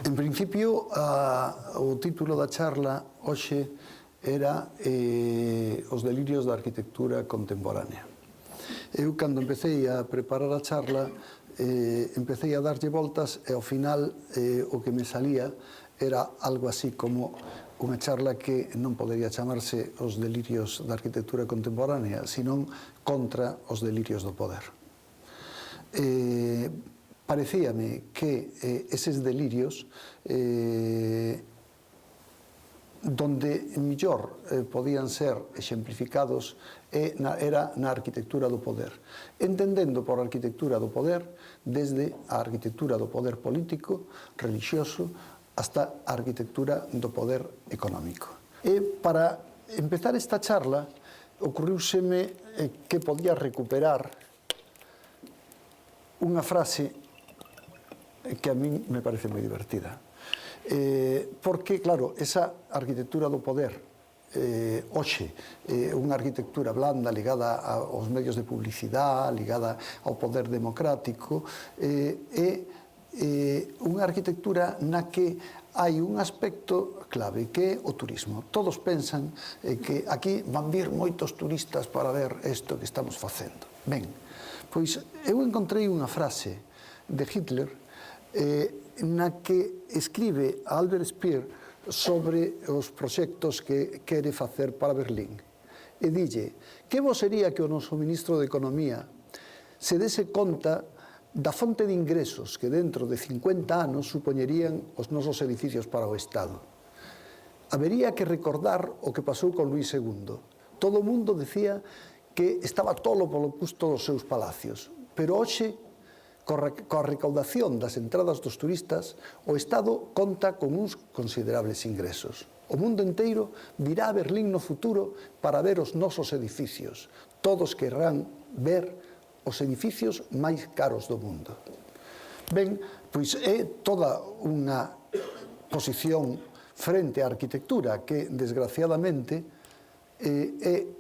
En principio, o título da charla hoxe era Os delirios da arquitectura contemporánea. Eu, cando empecé a preparar a charla, empecé a darlle voltas e ao final o que me salía era algo así como unha charla que non podería chamarse Os delirios da arquitectura contemporánea, senón contra os delirios do poder. Parecíame que eses delirios donde mellor podían ser exemplificados era na arquitectura do poder, entendendo por arquitectura do poder desde a arquitectura do poder político, religioso, hasta a arquitectura do poder económico. E para empezar esta charla, ocurriuseme que podía recuperar unha frase que a min me parece moi divertida. Porque, claro, esa arquitectura do poder, hoxe, unha arquitectura blanda ligada aos medios de publicidade, ligada ao poder democrático, é unha arquitectura na que hai un aspecto clave, que é o turismo. Todos pensan que aquí van vir moitos turistas para ver isto que estamos facendo. Ben, pois eu encontrei unha frase de Hitler na que escribe a Albert Speer sobre os proxectos que quere facer para Berlín. E dille, que bo sería que o noso ministro de Economía se dese conta da fonte de ingresos que dentro de 50 anos supoñerían os nosos edificios para o Estado. Habería que recordar o que pasou con Luís II. Todo o mundo decía que estaba tolo polo custo dos seus palacios, pero hoxe, coa recaudación das entradas dos turistas, o Estado conta con uns considerables ingresos. O mundo enteiro virá a Berlín no futuro para ver os nosos edificios. Todos querrán ver os edificios máis caros do mundo. Ben, pois é toda unha posición frente á arquitectura que, desgraciadamente, é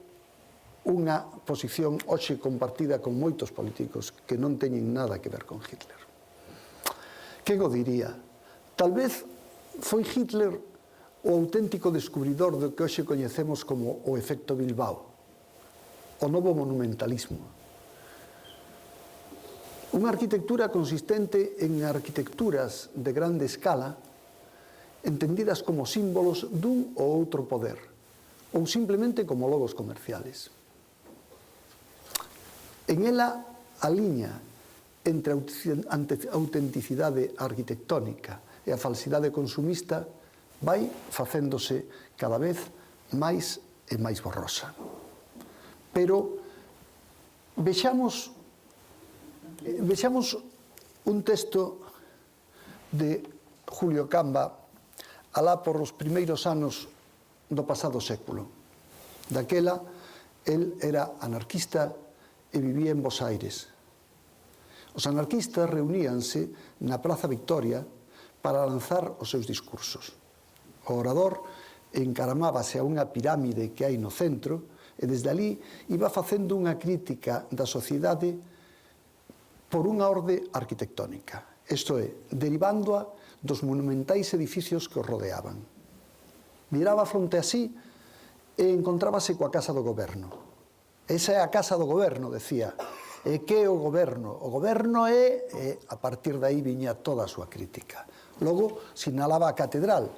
unha posición hoxe compartida con moitos políticos que non teñen nada que ver con Hitler. Quen o diría? Tal vez foi Hitler o auténtico descubridor do que hoxe coñecemos como o efecto Bilbao, o novo monumentalismo. Unha arquitectura consistente en arquitecturas de grande escala entendidas como símbolos dun ou outro poder, ou simplemente como logos comerciales. En ela, a liña entre a autenticidade arquitectónica e a falsidade consumista vai facéndose cada vez máis e máis borrosa. Pero vexamos un texto de Julio Camba alá por os primeiros anos do pasado século. Daquela, el era anarquista e vivía en Bos Aires. Os anarquistas reuníanse na Praza Victoria para lanzar os seus discursos. O orador encaramábase a unha pirámide que hai no centro e desde ali iba facendo unha crítica da sociedade por unha orde arquitectónica, isto é, derivándoa dos monumentais edificios que os rodeaban. Miraba fronte a sí e encontrábase coa Casa do Goberno. Esa é a Casa do Goberno, decía. E que é o goberno? O goberno é... a partir de aí viña toda a súa crítica. Logo, sinalaba a catedral,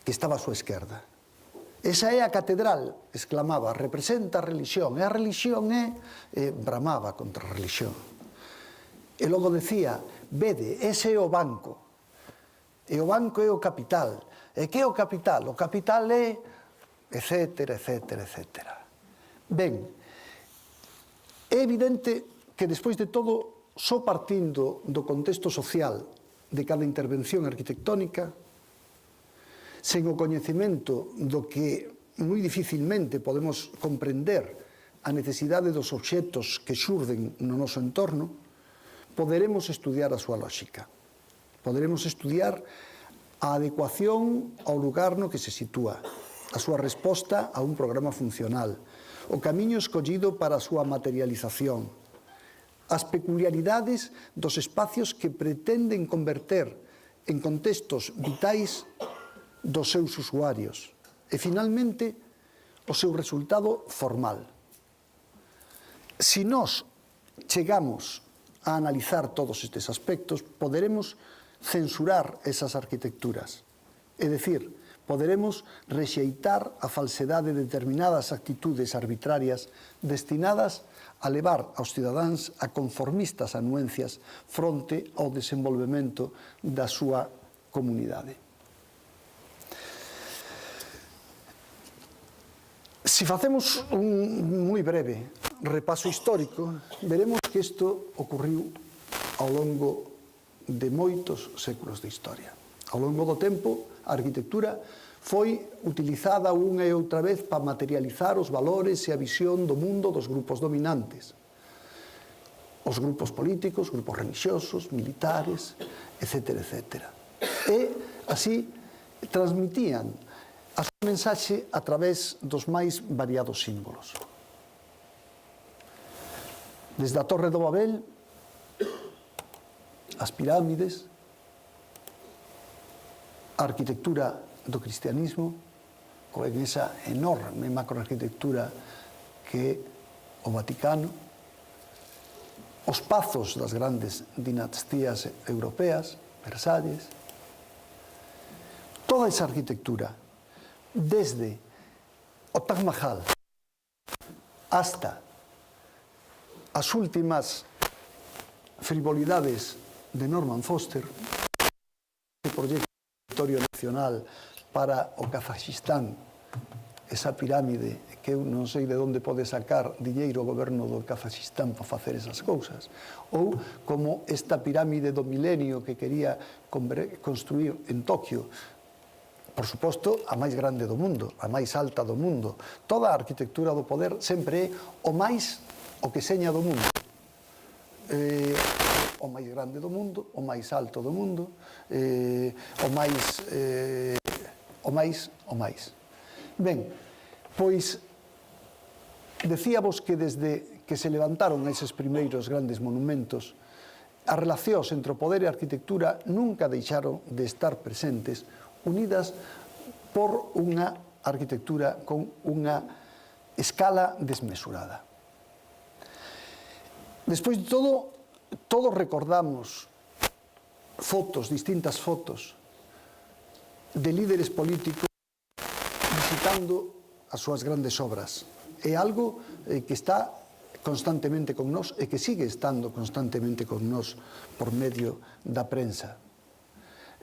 que estaba á súa esquerda. Esa é a catedral, exclamaba, representa a religión. E a religión é... bramaba contra a religión. E logo decía, vede, ese é o banco. E o banco é o capital. E que é o capital? O capital é... etcétera, etcétera, etcétera. Ben, é evidente que despois de todo, só partindo do contexto social de cada intervención arquitectónica, sen o coñecemento do que moi dificilmente podemos comprender a necesidade dos obxectos que xurden no noso entorno, poderemos estudiar a súa lógica. Poderemos estudiar a adecuación ao lugar no que se sitúa, a súa resposta a un programa funcional, o camiño escollido para a súa materialización, as peculiaridades dos espacios que pretenden converter en contextos vitais dos seus usuarios e, finalmente, o seu resultado formal. Se nós chegamos a analizar todos estes aspectos, poderemos censurar esas arquitecturas, é dicir, poderemos rexeitar a falsedade de determinadas actitudes arbitrarias destinadas a levar aos cidadáns a conformistas anuencias fronte ao desenvolvemento da súa comunidade. Se facemos un moi breve repaso histórico, veremos que isto ocorriu ao longo de moitos séculos de historia. Ao longo do tempo, a arquitectura foi utilizada unha e outra vez para materializar os valores e a visión do mundo dos grupos dominantes. Os grupos políticos, grupos religiosos, militares, etc. etc. E, así, transmitían a súa mensaxe a través dos máis variados símbolos. Desde a Torre do Babel, as pirámides, a arquitectura do cristianismo, con esa enorme macroarquitectura que é o Vaticano, os pazos das grandes dinastías europeas, Versalles, toda esa arquitectura, desde o Taj Mahal hasta as últimas frivolidades de Norman Foster, o proxecto territorio nacional para o Kazakhistán, esa pirámide que eu non sei de onde pode sacar diñeiro o goberno do Kazakhistán para facer esas cousas, ou como esta pirámide do milenio que quería construir en Tokio, por suposto, a máis grande do mundo, a máis alta do mundo. Toda a arquitectura do poder sempre é o que seña do mundo. O máis grande do mundo, o máis alto do mundo, o máis. Ben, pois, decíamos que desde que se levantaron eses primeiros grandes monumentos, as relacións entre o poder e a arquitectura nunca deixaron de estar presentes, unidas por unha arquitectura con unha escala desmesurada. Despois de todo, todos recordamos fotos, distintas fotos, de líderes políticos visitando as súas grandes obras. É algo que está constantemente con nós e que sigue estando constantemente con nós por medio da prensa.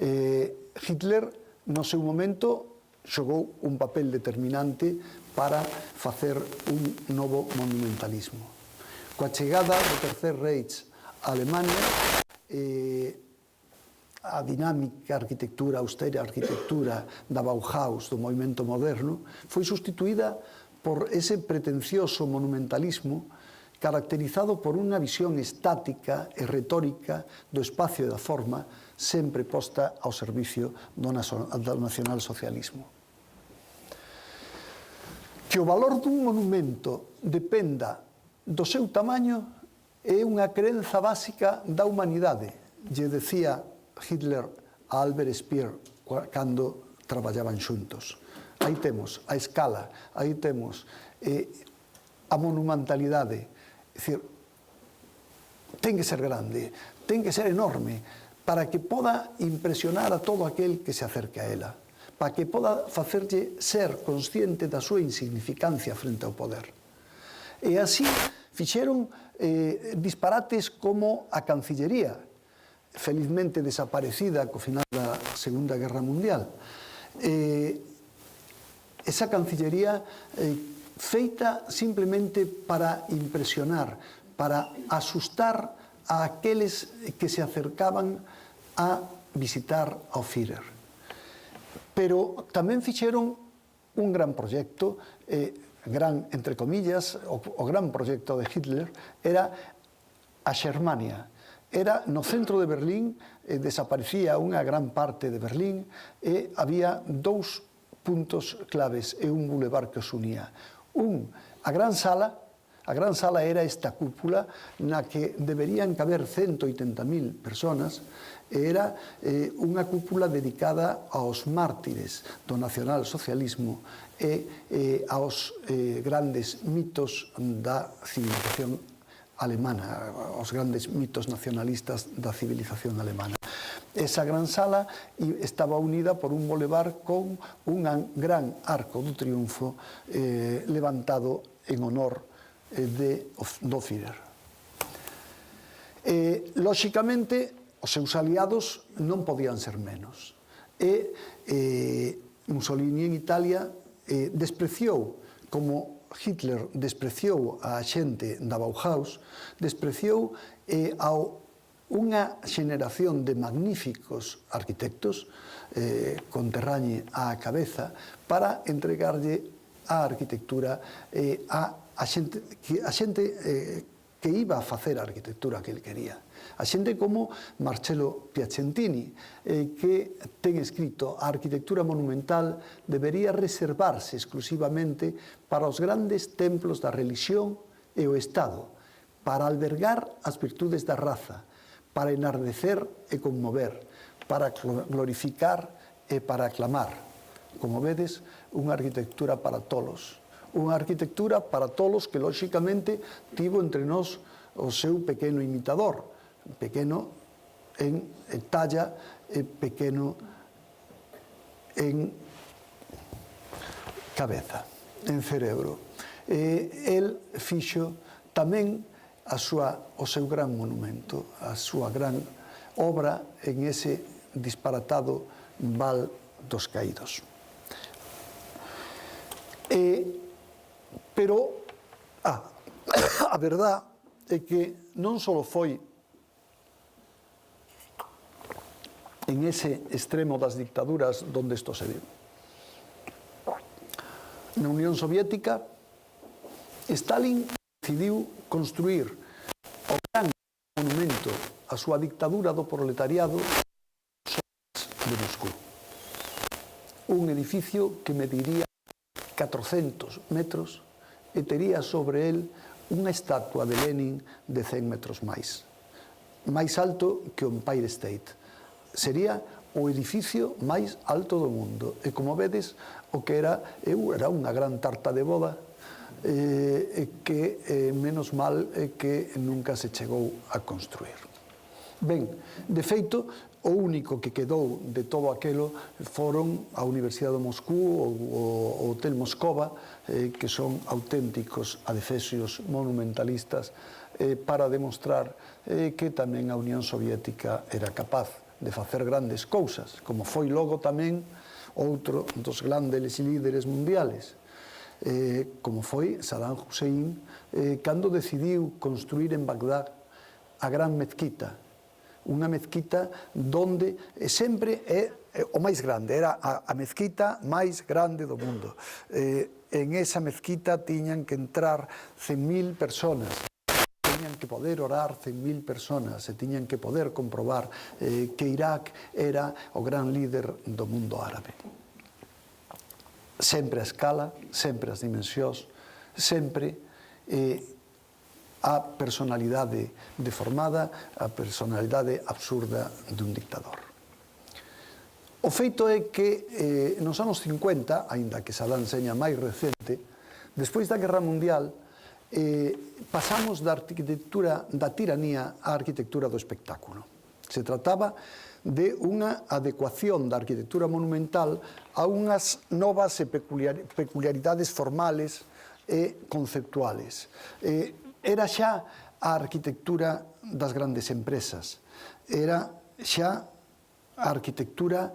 Hitler, no seu momento, xogou un papel determinante para facer un novo monumentalismo. Coa chegada do Tercer Reich a Alemania, a dinámica arquitectura, a austera arquitectura da Bauhaus, do movimento moderno, foi sustituída por ese pretencioso monumentalismo caracterizado por unha visión estática e retórica do espacio e da forma, sempre posta ao servicio do nacionalsocialismo. Que o valor dun monumento dependa do seu tamaño é unha crenza básica da humanidade, lle decía Hitler a Albert Speer cando traballaban xuntos. Aí temos a escala, aí temos a monumentalidade. É dicir, ten que ser grande, ten que ser enorme, para que poda impresionar a todo aquel que se acerque a ela, para que poda facerlle ser consciente da súa insignificancia frente ao poder. E así fixeron disparates como a Cancillería, felizmente desaparecida co final da Segunda Guerra Mundial. Esa Cancillería feita simplemente para impresionar, para asustar a aqueles que se acercaban a visitar ao Führer. Pero tamén fixeron un gran proxecto, gran, entre comillas, o gran proxecto de Hitler era a Xermania. Era no centro de Berlín, desaparecía unha gran parte de Berlín e había dous puntos claves e un bulevar que os unía. A gran sala, a A gran sala era esta cúpula na que deberían caber 180.000 personas, era unha cúpula dedicada aos mártires do nacionalsocialismo e aos grandes mitos da civilización alemana, aos grandes mitos nacionalistas da civilización alemana. Esa gran sala estaba unida por un boulevard con un gran arco do triunfo levantado en honor do Führer. Lóxicamente, os seus aliados non podían ser menos. Mussolini en Italia despreciou, como Hitler despreciou a xente da Bauhaus, despreciou a unha xeneración de magníficos arquitectos conterrañe á cabeza para entregarlle a arquitectura a xente que iba a facer a arquitectura que ele quería. A xente como Marcello Piacentini, que ten escrito: a arquitectura monumental debería reservarse exclusivamente para os grandes templos da religión e o Estado, para albergar as virtudes da raza, para enardecer e conmover, para glorificar e para aclamar. Como vedes, unha arquitectura para tolos. Unha arquitectura para tolos que, lóxicamente, tivo entre nós o seu pequeno imitador, pequeno en talla e pequeno en cabeza, en cerebro. El fixo tamén o seu gran monumento, a súa gran obra en ese disparatado Val dos Caídos. Pero a verdade é que non só foi en ese extremo das dictaduras donde isto se viu. Na Unión Soviética, Stalin decidiu construir o gran monumento a súa dictadura do proletariado de Moscú. Un edificio que mediría 400 metros e tería sobre el unha estatua de Lenin de 100 metros máis alto que o Empire State. Sería o edificio máis alto do mundo. E como vedes, o que era unha gran tarta de boda que menos mal que nunca se chegou a construir. Ben, de feito, o único que quedou de todo aquelo foron a Universidade de Moscú, o Hotel Moscova, que son auténticos adefesios monumentalistas para demostrar que tamén a Unión Soviética era capaz de facer grandes cousas, como foi logo tamén outro dos grandes líderes mundiales, como foi Saddam Hussein, cando decidiu construir en Bagdad a gran mezquita, unha mezquita donde sempre é o máis grande, era a mezquita máis grande do mundo. En esa mezquita tiñan que entrar 100.000 personas, tiñan que poder orar 100.000 personas, e tiñan que poder comprobar que Irak era o gran líder do mundo árabe. Sempre a escala, sempre as dimensións, sempre a personalidade deformada, a personalidade absurda dun dictador. O feito é que nos anos 50, aínda que Saddam seña máis recente, despois da Guerra Mundial, pasamos da arquitectura da tiranía á arquitectura do espectáculo. Se trataba de unha adecuación da arquitectura monumental a unhas novas peculiaridades formales e conceptuales. Era xa a arquitectura das grandes empresas, era xa a arquitectura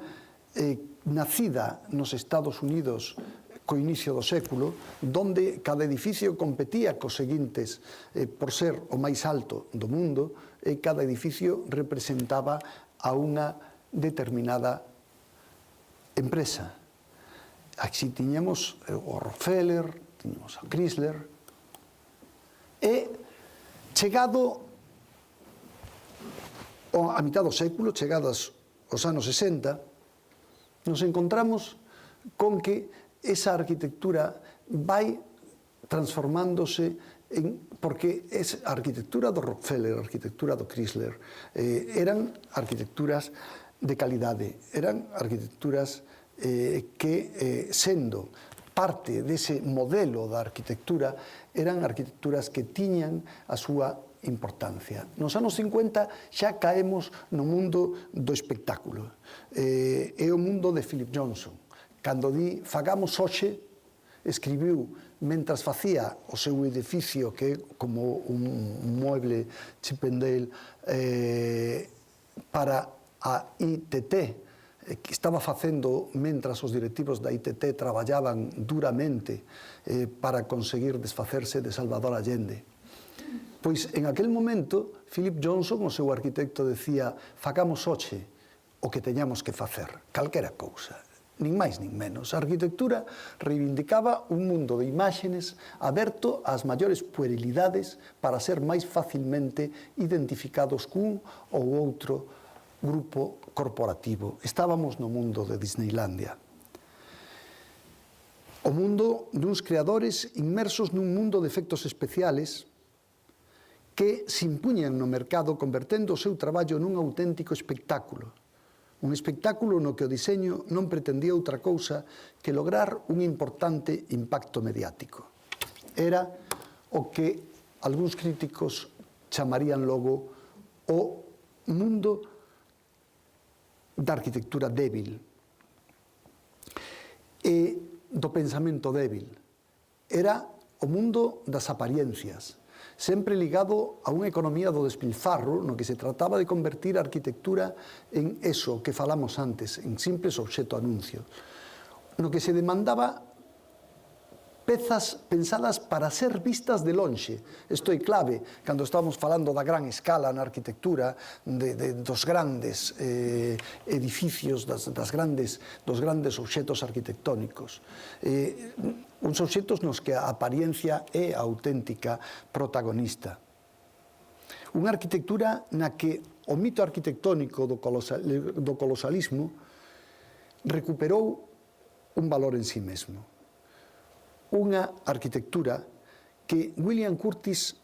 nacida nos Estados Unidos co inicio do século, donde cada edificio competía cos seguintes por ser o máis alto do mundo, e cada edificio representaba a unha determinada empresa. Así tiñamos o Rockefeller, tiñamos a Chrysler, e chegado a mitad do século, chegados os anos 60, nos encontramos con que esa arquitectura vai transformándose porque a arquitectura do Rockefeller, a arquitectura do Chrysler, eran arquitecturas de calidade, eran arquitecturas que, sendo parte dese modelo da arquitectura, eran arquitecturas que tiñan a súa importancia. Nos anos 50 xa caemos no mundo do espectáculo. É o mundo de Philip Johnson. Cando di "fagamos hoxe", escribiu mentras facía o seu edificio, que é como un mueble Chippendale, para a ITT, que estaba facendo mentras os directivos da ITT traballaban duramente para conseguir desfacerse de Salvador Allende. Pois en aquel momento, Philip Johnson, o seu arquitecto, decía "fagamos hoxe o que teñamos que facer, calquera cousa". Nin máis nin menos. A arquitectura reivindicaba un mundo de imágenes aberto ás maiores puerilidades para ser máis facilmente identificados cun ou outro grupo corporativo. Estábamos no mundo de Disneylandia. O mundo duns creadores inmersos nun mundo de efectos especiales que se impuñan no mercado convertendo o seu traballo nun auténtico espectáculo. Un espectáculo no que o diseño non pretendía outra cousa que lograr un importante impacto mediático. Era o que algúns críticos chamarían logo o mundo da arquitectura débil e do pensamento débil. Era o mundo das apariencias, sempre ligado a unha economía do despilfarro, no que se trataba de convertir a arquitectura en eso que falamos antes, en simples obxeto anuncio, no que se demandaba pezas pensadas para ser vistas de lonxe. Isto é clave cando estamos falando da gran escala na arquitectura, dos grandes edificios, dos grandes obxetos arquitectónicos. Uns obxetos nos que a apariencia é a auténtica protagonista. Unha arquitectura na que o mito arquitectónico do colosalismo recuperou un valor en sí mesmo. Unha arquitectura que William Curtis,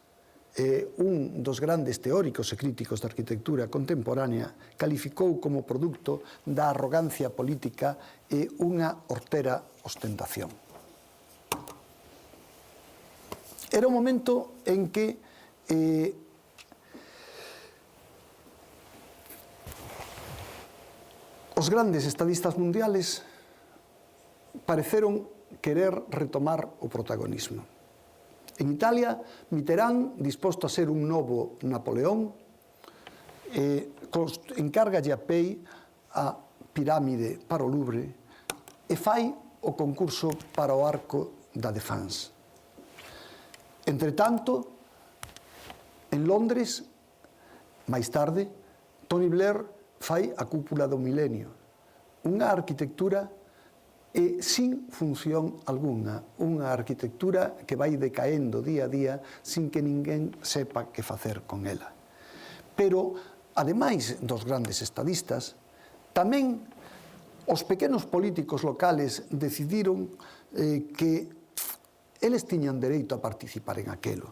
un dos grandes teóricos e críticos da arquitectura contemporánea, calificou como produto da arrogancia política e unha hortera ostentación. Era un momento en que os grandes estadistas mundiales pareceron querer retomar o protagonismo. En Italia, Mitterrand, disposto a ser un novo Napoleón, encárgalle a Pei a pirámide para o Louvre e fai o concurso para o Arco da Défense. Entretanto, en Londres, máis tarde, Tony Blair fai a Cúpula do Milenio, unha arquitectura sin función algunha, unha arquitectura que vai decaendo día a día sin que ninguén sepa que facer con ela. Pero, ademais dos grandes estadistas, tamén os pequenos políticos locales decidiron que eles tiñan dereito a participar en aquelo.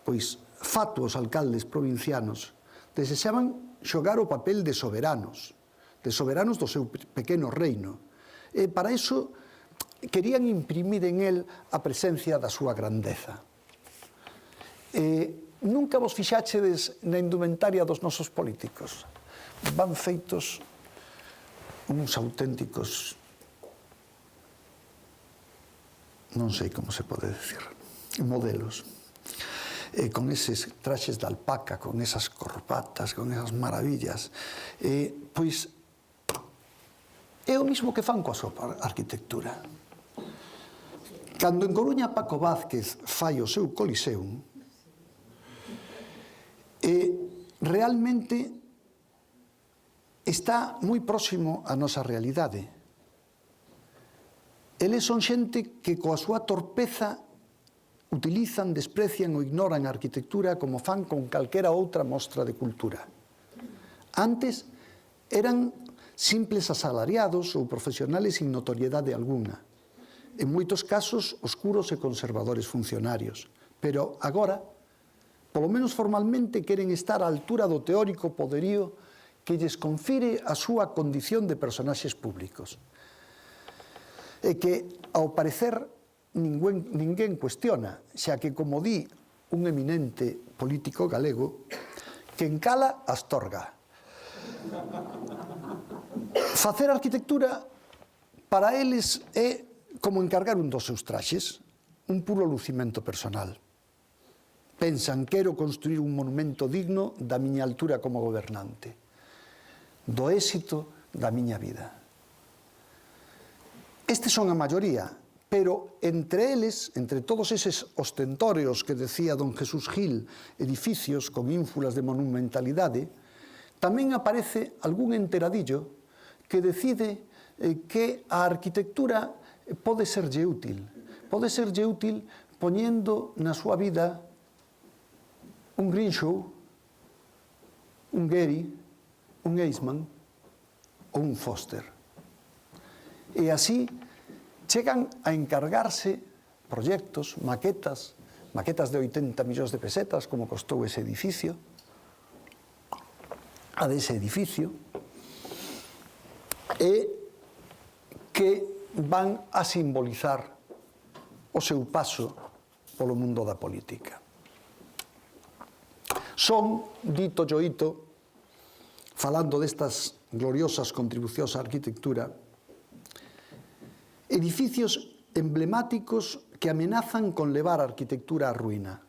Pois, fatuos alcaldes provincianos desexaban xogar o papel de soberanos do seu pequeno reino. E para iso querían imprimir en él a presencia da súa grandeza. Nunca vos fixáchedes na indumentaria dos nosos políticos. Van feitos uns auténticos, non sei como se pode decir, modelos, con eses traxes de alpaca, con esas corbatas, con esas maravillas. Pois é o mismo que fan coa súa arquitectura. Cando en Coruña Paco Vázquez fai o seu Coliseum, realmente está moi próximo á nosa realidade. Eles son xente que coa súa torpeza utilizan, desprecian ou ignoran a arquitectura como fan con calquera outra mostra de cultura. Antes eran simples asalariados ou profesionales sin notoriedade alguna. En moitos casos, oscuros e conservadores funcionarios. pero agora, polo menos formalmente, queren estar á altura do teórico poderío que lles confire a súa condición de personaxes públicos. E que, ao parecer, ninguén cuestiona, xa que, como di un eminente político galego, quen cala astorga. Facer arquitectura para eles é como encargar un dos seus traxes, un puro lucimento personal. Pensan, quero construir un monumento digno da miña altura como gobernante, do éxito da miña vida. Estes son a maioría, pero entre eles, entre todos eses ostentóreos que decía don Jesús Gil, edificios con ínfulas de monumentalidade, tamén aparece algún enteradillo que decide que a arquitectura pode serlle útil. Pode serlle útil poñendo na súa vida un Grimshaw, un Gehry, un Eisman ou un Foster. E así chegan a encargarse proxectos, maquetas de 80 millóns de pesetas, como costou ese edificio, a dese edificio, e que van a simbolizar o seu paso polo mundo da política. Son, dito Joito, falando destas gloriosas contribucións á arquitectura, edificios emblemáticos que amenazan con levar a arquitectura á ruína.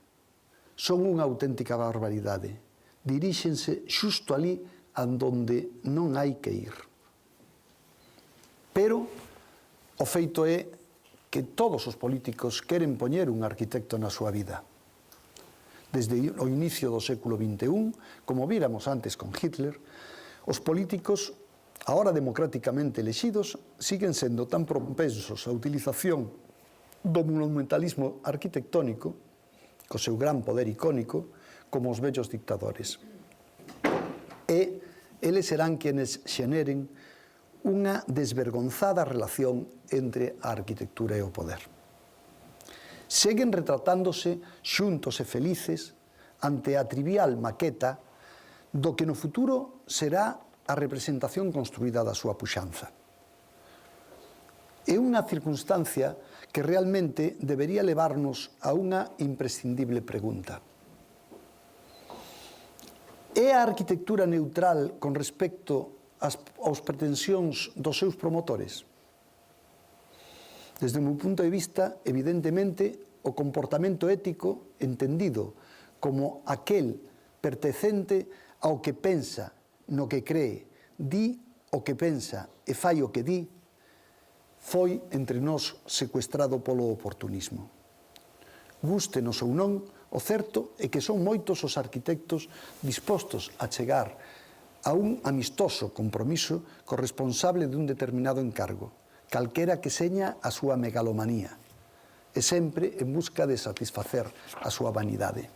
Son unha auténtica barbaridade. Diríxense xusto ali onde non hai que ir. Pero o feito é que todos os políticos queren poñer un arquitecto na súa vida. Desde o inicio do século XXI, como víramos antes con Hitler, os políticos, ahora democráticamente elexidos, siguen sendo tan propensos á utilización do monumentalismo arquitectónico, co seu gran poder icónico, como os vellos dictadores. E eles serán quienes xeneren unha desvergonzada relación entre a arquitectura e o poder. Seguen retratándose xuntos e felices ante a trivial maqueta do que no futuro será a representación construída da súa puxanza. É unha circunstancia que realmente debería levarnos a unha imprescindible pregunta. É a arquitectura neutral con respecto aos pretensións dos seus promotores? Desde o meu punto de vista, evidentemente, o comportamento ético entendido como aquel pertencente ao que pensa, no que cree, di o que pensa e fai o que di, foi entre nós secuestrado polo oportunismo. Gústenos ou non, o certo é que son moitos os arquitectos dispostos a chegar a un amistoso compromiso corresponsable dun determinado encargo, calquera que seña a súa megalomanía, e sempre en busca de satisfacer a súa vanidade.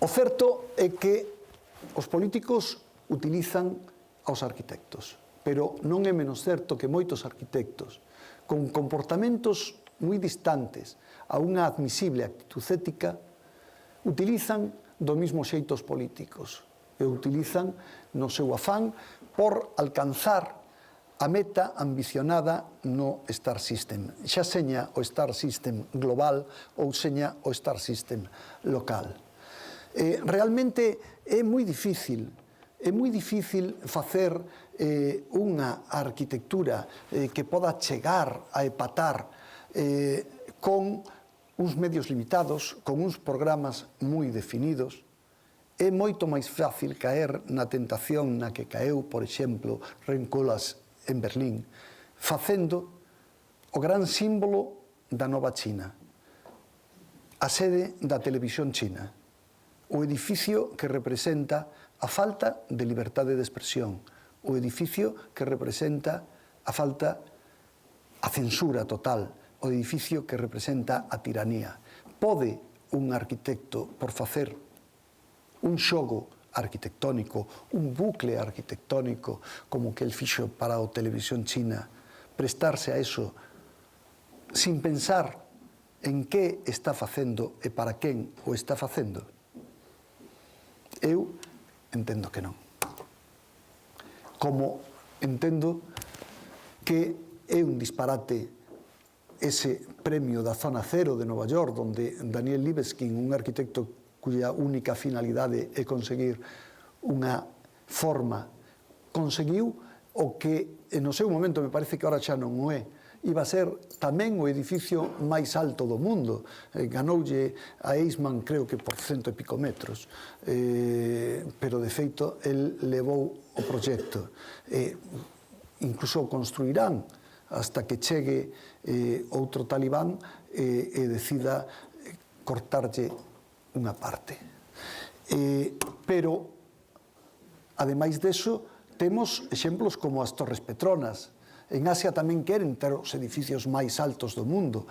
O certo é que os políticos utilizan aos arquitectos, pero non é menos certo que moitos arquitectos, con comportamentos moi distantes a unha admisible actitud ética, utilizan do mesmo xeito os políticos e utilizan no seu afán por alcanzar a meta ambicionada no Star System, xa seña o Star System global ou seña o Star System local. Realmente é moi difícil facer unha arquitectura que poda chegar a empatar con uns medios limitados, con uns programas moi definidos. É moito máis fácil caer na tentación na que caeu, por exemplo, Rencolas en Berlín, facendo o gran símbolo da nova China, a sede da televisión china, o edificio que representa a falta de liberdade de expresión, o edificio que representa a censura total, o edificio que representa a tiranía. Pode un arquitecto, por facer un xogo arquitectónico, un bucle arquitectónico como que el fixo para a televisión china, prestarse a eso sin pensar en que está facendo e para quen o está facendo? Eu entendo que non. Como entendo que é un disparate ese premio da Zona Cero de Nova York, onde Daniel Libeskind, un arquitecto cuya única finalidade é conseguir unha forma, conseguiu o que no seu momento me parece que ahora xa non o é, iba a ser tamén o edificio máis alto do mundo. Ganoulle a Eisman, creo que por 100 e pico metros, pero de feito el levou o proxecto. Incluso o construirán hasta que chegue outro talibán e decida cortarlle unha parte. Pero, ademais deso, temos exemplos como as Torres Petronas. En Asia tamén queren ter os edificios máis altos do mundo,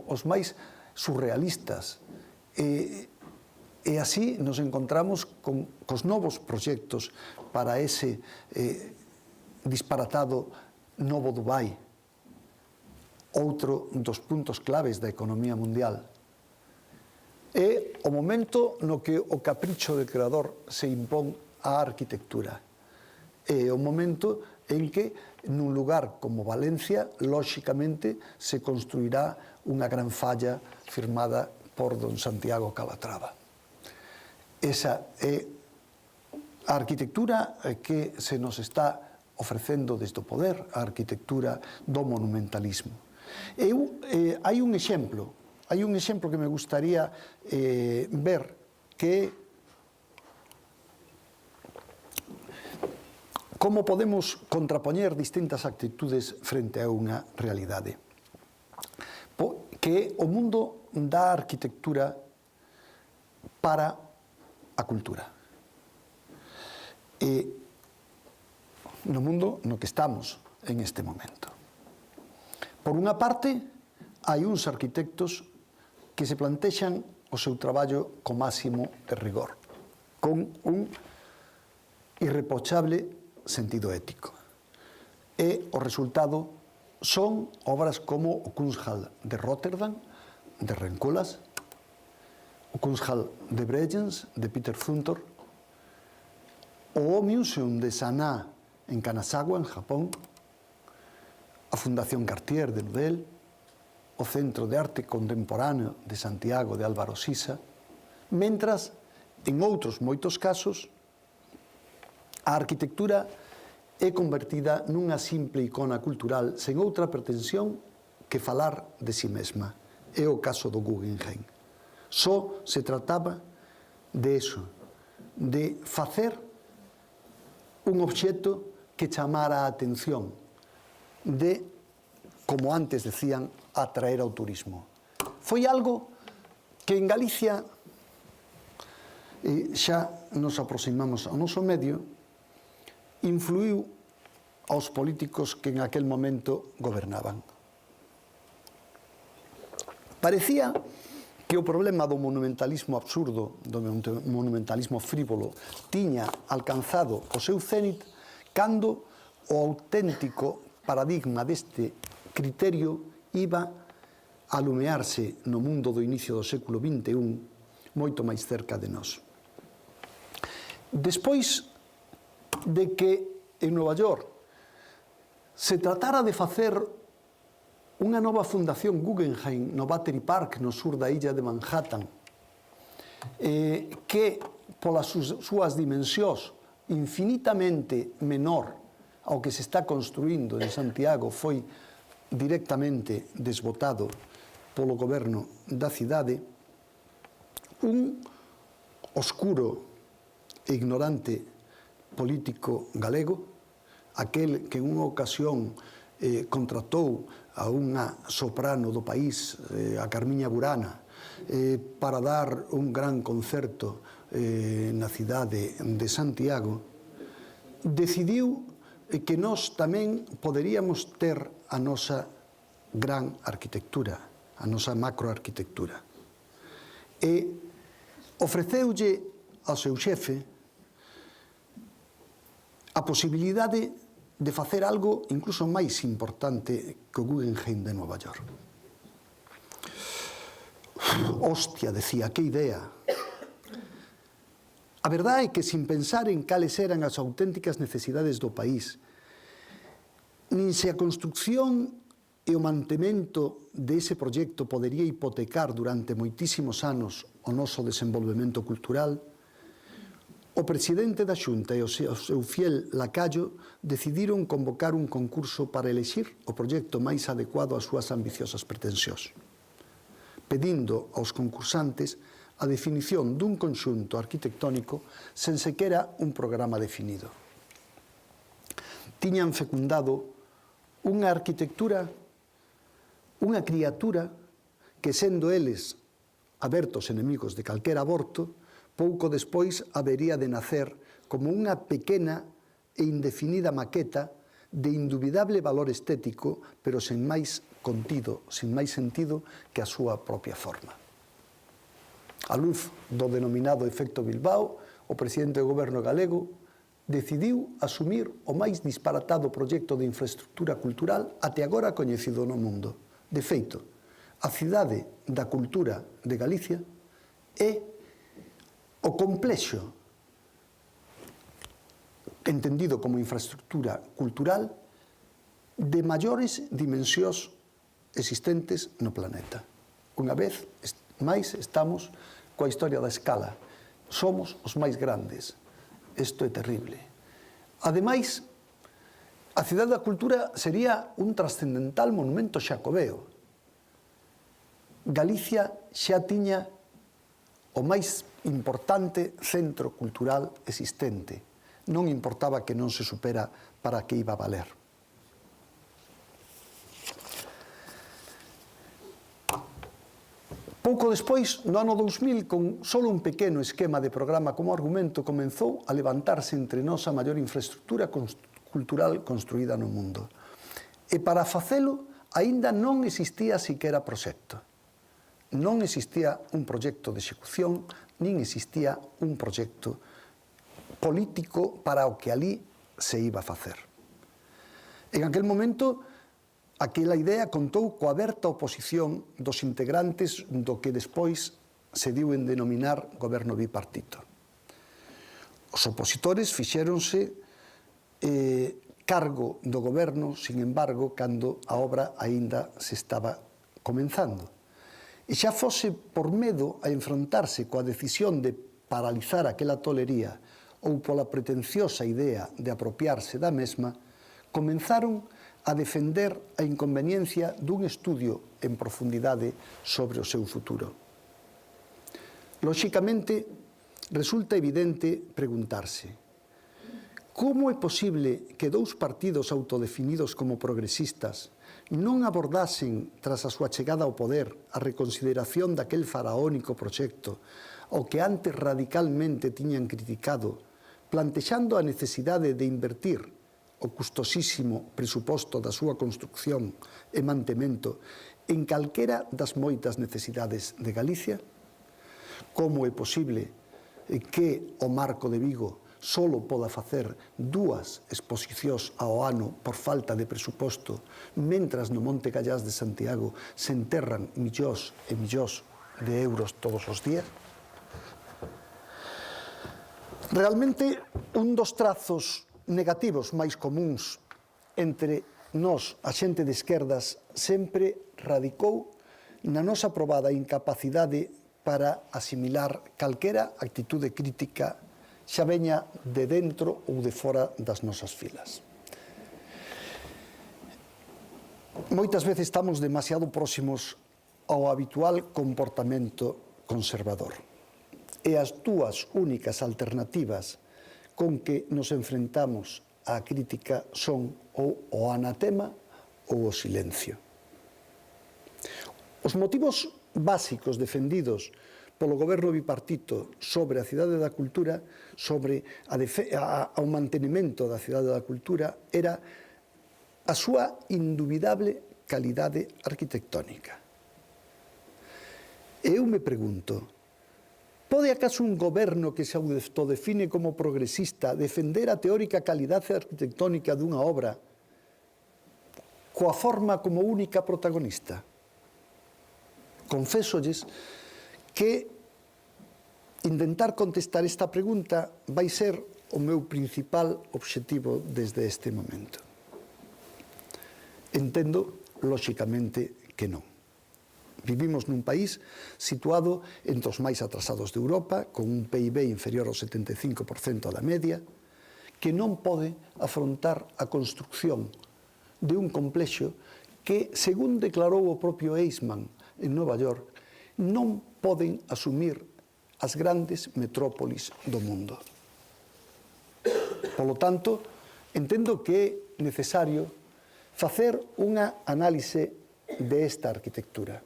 os máis surrealistas. E así nos encontramos cos novos proxectos para ese disparatado novo Dubai, outro dos puntos claves da economía mundial. É o momento no que o capricho del creador se impón á arquitectura. É o momento en que nun lugar como Valencia, lóxicamente, se construirá unha gran falla firmada por don Santiago Calatrava. Esa é a arquitectura que se nos está ofrecendo desde o poder, a arquitectura do monumentalismo. Hai un exemplo que me gustaría ver, que como podemos contrapoñer distintas actitudes frente a unha realidade, que é o mundo da arquitectura para a cultura. E no mundo no que estamos en este momento. Por unha parte, hai uns arquitectos que se plantexan o seu traballo co máximo de rigor, con un irreprochable sentido ético. E o resultado son obras como o Kunsthal de Rotterdam, de Rencolas, o Kunsthal de Bregenz, de Peter Zumthor, o Museum de Sanaa en Kanazawa, en Japón, a Fundación Cartier de Nudel, o Centro de Arte Contemporáneo de Santiago de Álvaro Sisa, mentras, en outros moitos casos, a arquitectura é convertida nunha simple icona cultural sen outra pretensión que falar de si mesma. É o caso do Guggenheim. Só se trataba de eso, de facer un obxecto que chamara a atención, de, como antes decían, atraer ao turismo. Foi algo que en Galicia, xa nos aproximamos ao noso medio, influiu aos políticos que en aquel momento gobernaban. Parecía que o problema do monumentalismo absurdo, do monumentalismo frívolo, tiña alcanzado o seu cénit cando o auténtico paradigma deste criterio iba a alumearse no mundo do inicio do século XXI moito máis cerca de nós. Despois de que en Nova York se tratara de facer unha nova fundación Guggenheim no Battery Park, no sur da illa de Manhattan, que polas súas dimensións infinitamente menor ao que se está construindo en Santiago foi directamente desbotado polo goberno da cidade, un oscuro e ignorante político galego, aquel que en unha ocasión contratou a unha soprano do país, a Carmiña Burana, para dar un gran concerto na cidade de Santiago, decidiu que nós tamén poderíamos ter a nosa gran arquitectura, a nosa macroarquitectura. E ofreceulle ao seu xefe a posibilidade de facer algo incluso máis importante que o Guggenheim de Nova York. Hostia, decía, que idea. A verdade é que, sin pensar en cales eran as auténticas necesidades do país, nin se a construcción e o mantemento dese proxecto podería hipotecar durante moitísimos anos o noso desenvolvemento cultural, o presidente da Xunta e o seu fiel lacayo decidiron convocar un concurso para elexir o proxecto máis adecuado ás súas ambiciosas pretensións, pedindo aos concursantes a definición dun conxunto arquitectónico sen sequera un programa definido. Tiñan fecundado unha arquitectura, unha criatura que, sendo eles abertos enemigos de calquera aborto, pouco despois habería de nacer como unha pequena e indefinida maqueta de indubidable valor estético, pero sen máis contido, sen máis sentido que a súa propia forma. A luz do denominado efecto Bilbao, o presidente do goberno galego decidiu asumir o máis disparatado proxecto de infraestructura cultural até agora coñecido no mundo. De feito, a cidade da cultura de Galicia é o complexo entendido como infraestructura cultural de maiores dimensións existentes no planeta. Unha vez máis estamos coa historia da escala. Somos os máis grandes. Isto é terrible. Ademais, a Cidade da Cultura sería un trascendental monumento xacobeo. Galicia xa tiña o máis importante centro cultural existente. Non importaba que non se supera para que iba a valer. Pouco despois, no ano 2000, con só un pequeno esquema de programa como argumento, comenzou a levantarse entre nós a maior infraestructura cultural construída no mundo. E para facelo, aínda non existía siquera proxecto. Non existía un proxecto de execución, nin existía un proxecto político para o que ali se iba a facer. En aquel momento, aquela idea contou coa aberta oposición dos integrantes do que despois se diu en denominar goberno bipartito. Os opositores fixéronse cargo do goberno, sin embargo, cando a obra aínda se estaba comenzando. E xa fose por medo a enfrontarse coa decisión de paralizar aquela tolería ou pola pretenciosa idea de apropiarse da mesma, comenzaron a defender a inconveniencia dun estudio en profundidade sobre o seu futuro. Lóxicamente, resulta evidente preguntarse: como é posible que dous partidos autodefinidos como progresistas non abordasen, tras a súa chegada ao poder, a reconsideración daquel faraónico proxecto ao que antes radicalmente tiñan criticado, plantexando a necesidade de invertir o custosísimo presuposto da súa construcción e mantemento en calquera das moitas necesidades de Galicia? Como é posible que o Marco de Vigo solo poda facer 2 exposicións ao ano por falta de presuposto, mentras no Monte Callás de Santiago se enterran millóns e millóns de euros todos os días? Realmente, un dos trazos negativos máis comuns entre nós, a xente de esquerdas, sempre radicou na nosa probada incapacidade para asimilar calquera actitude crítica, xa veña de dentro ou de fora das nosas filas. Moitas veces estamos demasiado próximos ao habitual comportamento conservador. E as dúas únicas alternativas con que nos enfrentamos á crítica son ou o anatema ou o silencio. Os motivos básicos defendidos polo goberno bipartito sobre a Cidade da Cultura, sobre o mantenimento da Cidade da Cultura, era a súa indubidable calidade arquitectónica. E eu me pregunto, pode acaso un goberno que se autodefine como progresista defender a teórica calidade arquitectónica dunha obra coa forma como única protagonista? Confésolles que intentar contestar esta pregunta vai ser o meu principal obxectivo desde este momento. Entendo, lóxicamente, que non. Vivimos nun país situado entre os máis atrasados de Europa, con un PIB inferior ao 75% da media, que non pode afrontar a construcción de un complexo que, según declarou o propio Eisman en Nova York, non poden asumir as grandes metrópolis do mundo. Polo tanto, entendo que é necesario facer unha análise desta arquitectura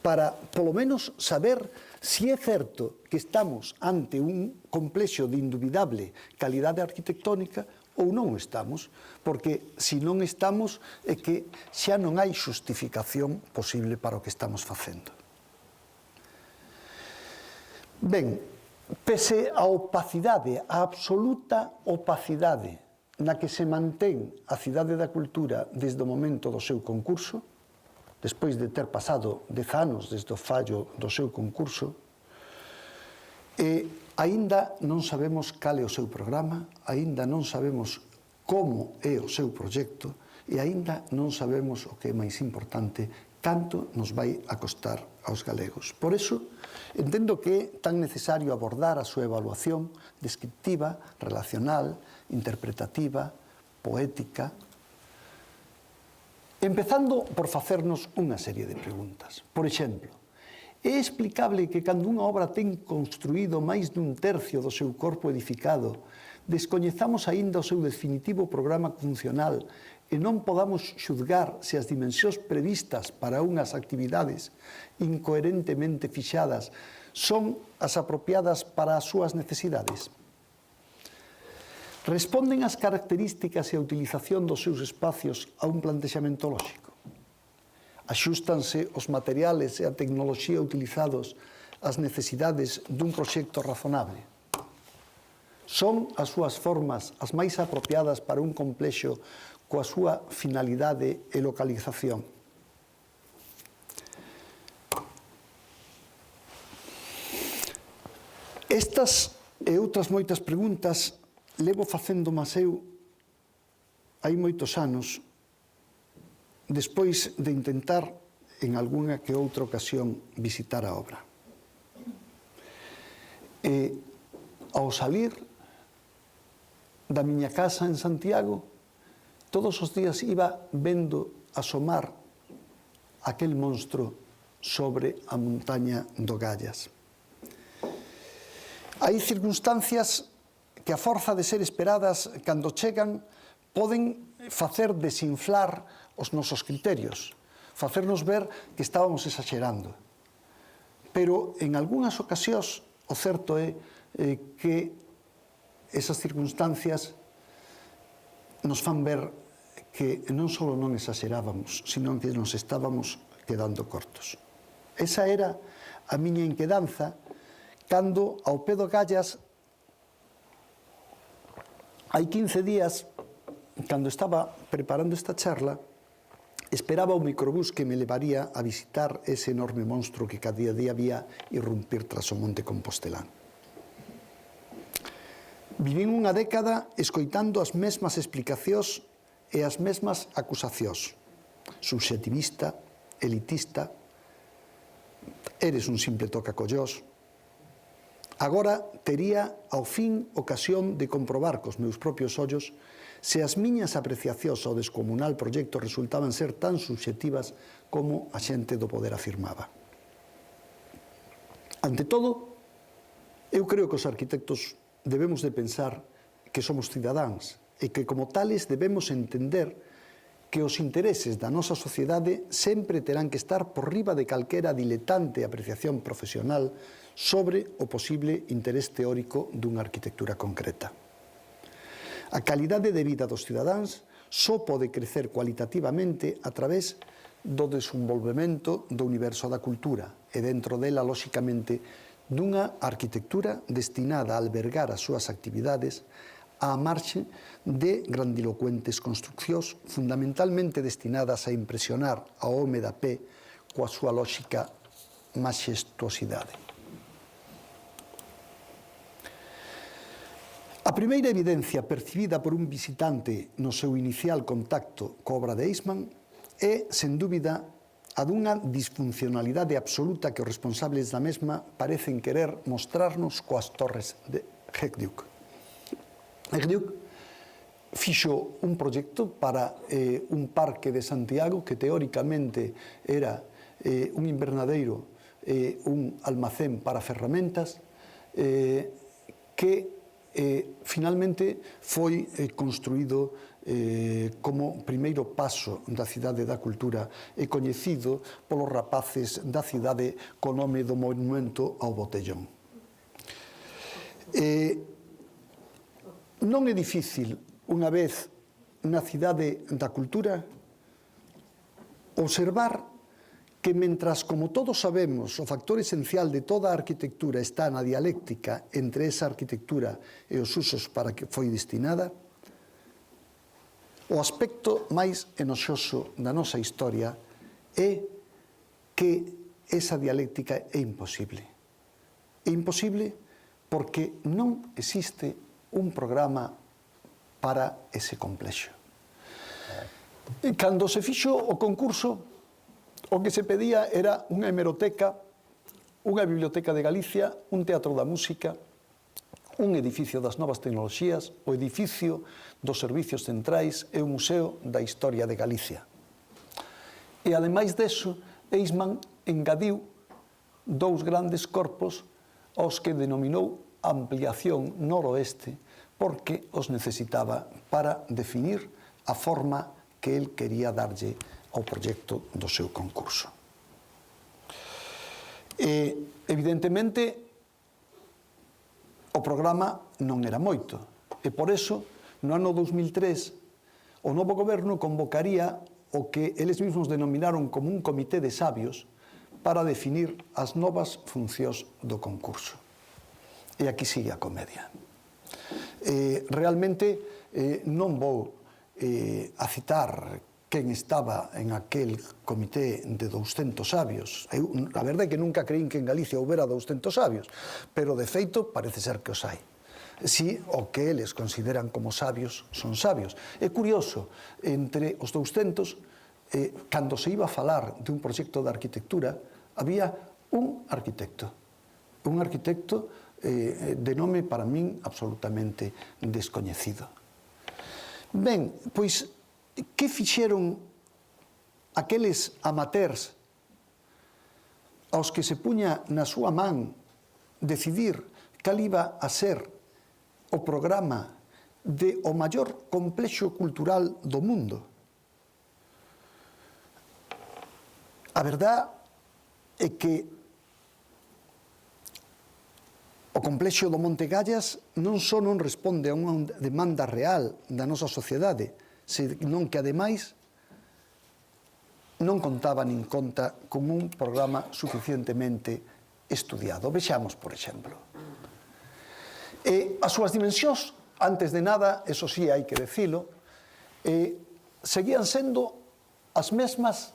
para, polo menos, saber se é certo que estamos ante un complexo de indubidable calidade arquitectónica ou non estamos, porque se non estamos é que xa non hai xustificación posible para o que estamos facendo. Ben, pese a opacidade, a absoluta opacidade na que se mantén a Cidade da Cultura desde o momento do seu concurso, despois de ter pasado 10 anos desde o fallo do seu concurso, aínda non sabemos cal é o seu programa, aínda non sabemos como é o seu proxecto e aínda non sabemos o que é máis importante, canto nos vai a costar aos galegos. Por iso, entendo que é tan necesario abordar a súa evaluación descriptiva, relacional, interpretativa, poética, empezando por facernos unha serie de preguntas. Por exemplo, é explicable que cando unha obra ten construído máis dun tercio do seu corpo edificado, descoñezamos aínda o seu definitivo programa funcional e non podamos xulgar se as dimensións previstas para unhas actividades incoherentemente fixadas son as apropiadas para as súas necesidades? Responden as características e a utilización dos seus espacios a un plantexamento lóxico? Axústanse os materiales e a tecnoloxía utilizados ás necesidades dun proxecto razonable? Son as súas formas as máis apropiadas para un complexo coa súa finalidade e localización? Estas e outras moitas preguntas levo facéndomas eu hai moitos anos, despois de intentar en algunha que outra ocasión visitar a obra. E ao salir da miña casa en Santiago, todos os días iba vendo asomar aquel monstro sobre a montaña do Gallas. Hai circunstancias que, a forza de ser esperadas, cando chegan, poden facer desinflar os nosos criterios, facernos ver que estábamos exagerando. Pero, en algunhas ocasións, o certo é que esas circunstancias nos fan ver que non só non exagerábamos, sino que nos estábamos quedando cortos. Esa era a miña inquedanza cando, ao pé do Gallas, hai 15 días, cando estaba preparando esta charla, esperaba o microbús que me levaría a visitar ese enorme monstro que cada día había irrumpir tras o Monte Compostelán. Vivín unha década escoitando as mesmas explicacións e as mesmas acusacións. Subxetivista, elitista, eres un simple tocacollós. Agora tería, ao fin, ocasión de comprobar cos meus propios ollos se as miñas apreciacións ao descomunal proxecto resultaban ser tan subxectivas como a xente do poder afirmaba. Ante todo, eu creo que os arquitectos debemos de pensar que somos cidadáns e que, como tales, debemos entender que os intereses da nosa sociedade sempre terán que estar por riba de calquera diletante apreciación profesional sobre o posible interés teórico dunha arquitectura concreta. A calidade de vida dos cidadáns só pode crecer cualitativamente a través do desenvolvemento do universo da cultura e, dentro dela, lóxicamente, dunha arquitectura destinada a albergar as súas actividades á marxe de grandilocuentes construccións fundamentalmente destinadas a impresionar ao home da pé coa súa lóxica maxestuosidade. A primeira evidencia percibida por un visitante no seu inicial contacto coa obra de Eisman é, sen dúbida, a dunha disfuncionalidade absoluta que os responsables da mesma parecen querer mostrarnos coas torres de Hekdyuk. Hekdyuk fixo un proxecto para un parque de Santiago que teóricamente era un invernadeiro, un almacén para ferramentas, que finalmente foi construído como primeiro paso da cidade da cultura e coñecido polos rapaces da cidade co nome do monumento ao botellón. Non é difícil, unha vez na cidade da cultura, observar que mentras, como todos sabemos, o factor esencial de toda a arquitectura está na dialéctica entre esa arquitectura e os usos para que foi destinada, o aspecto máis enoxoso da nosa historia é que esa dialéctica é imposible. É imposible porque non existe un programa para ese complexo. E cando se fixo o concurso, o que se pedía era unha hemeroteca, unha biblioteca de Galicia, un teatro da música, un edificio das novas tecnoloxías, o edificio dos servicios centrais e o Museo da Historia de Galicia. E, ademais deso, Eisman engadiu dous grandes corpos aos que denominou ampliación noroeste porque os necesitaba para definir a forma que el quería darlle ao proxecto do seu concurso. Evidentemente, o programa non era moito, e por eso, no ano 2003, o novo goberno convocaría o que eles mesmos denominaron como un comité de sabios para definir as novas funcións do concurso. E aquí sigue a comedia. Realmente non vou a citar quen estaba en aquel comité de 200 sabios. A verdade é que nunca creín que en Galicia houbera 200 sabios, pero de feito parece ser que os hai. Si o que eles consideran como sabios son sabios. É curioso, entre os 200, cando se iba a falar de un proxecto de arquitectura, había un arquitecto de nome para min absolutamente descoñecido. Ben, pois, que fixeron aqueles amateurs aos que se puña na súa man decidir cal iba a ser o programa de o maior complexo cultural do mundo? A verdade é que o complexo do Monte Gallas non só non responde a unha demanda real da nosa sociedade, senón que, ademais, non contaba nin conta con un programa suficientemente estudiado. Vexamos, por exemplo. As súas dimensións, antes de nada, eso sí hai que decilo, seguían sendo as mesmas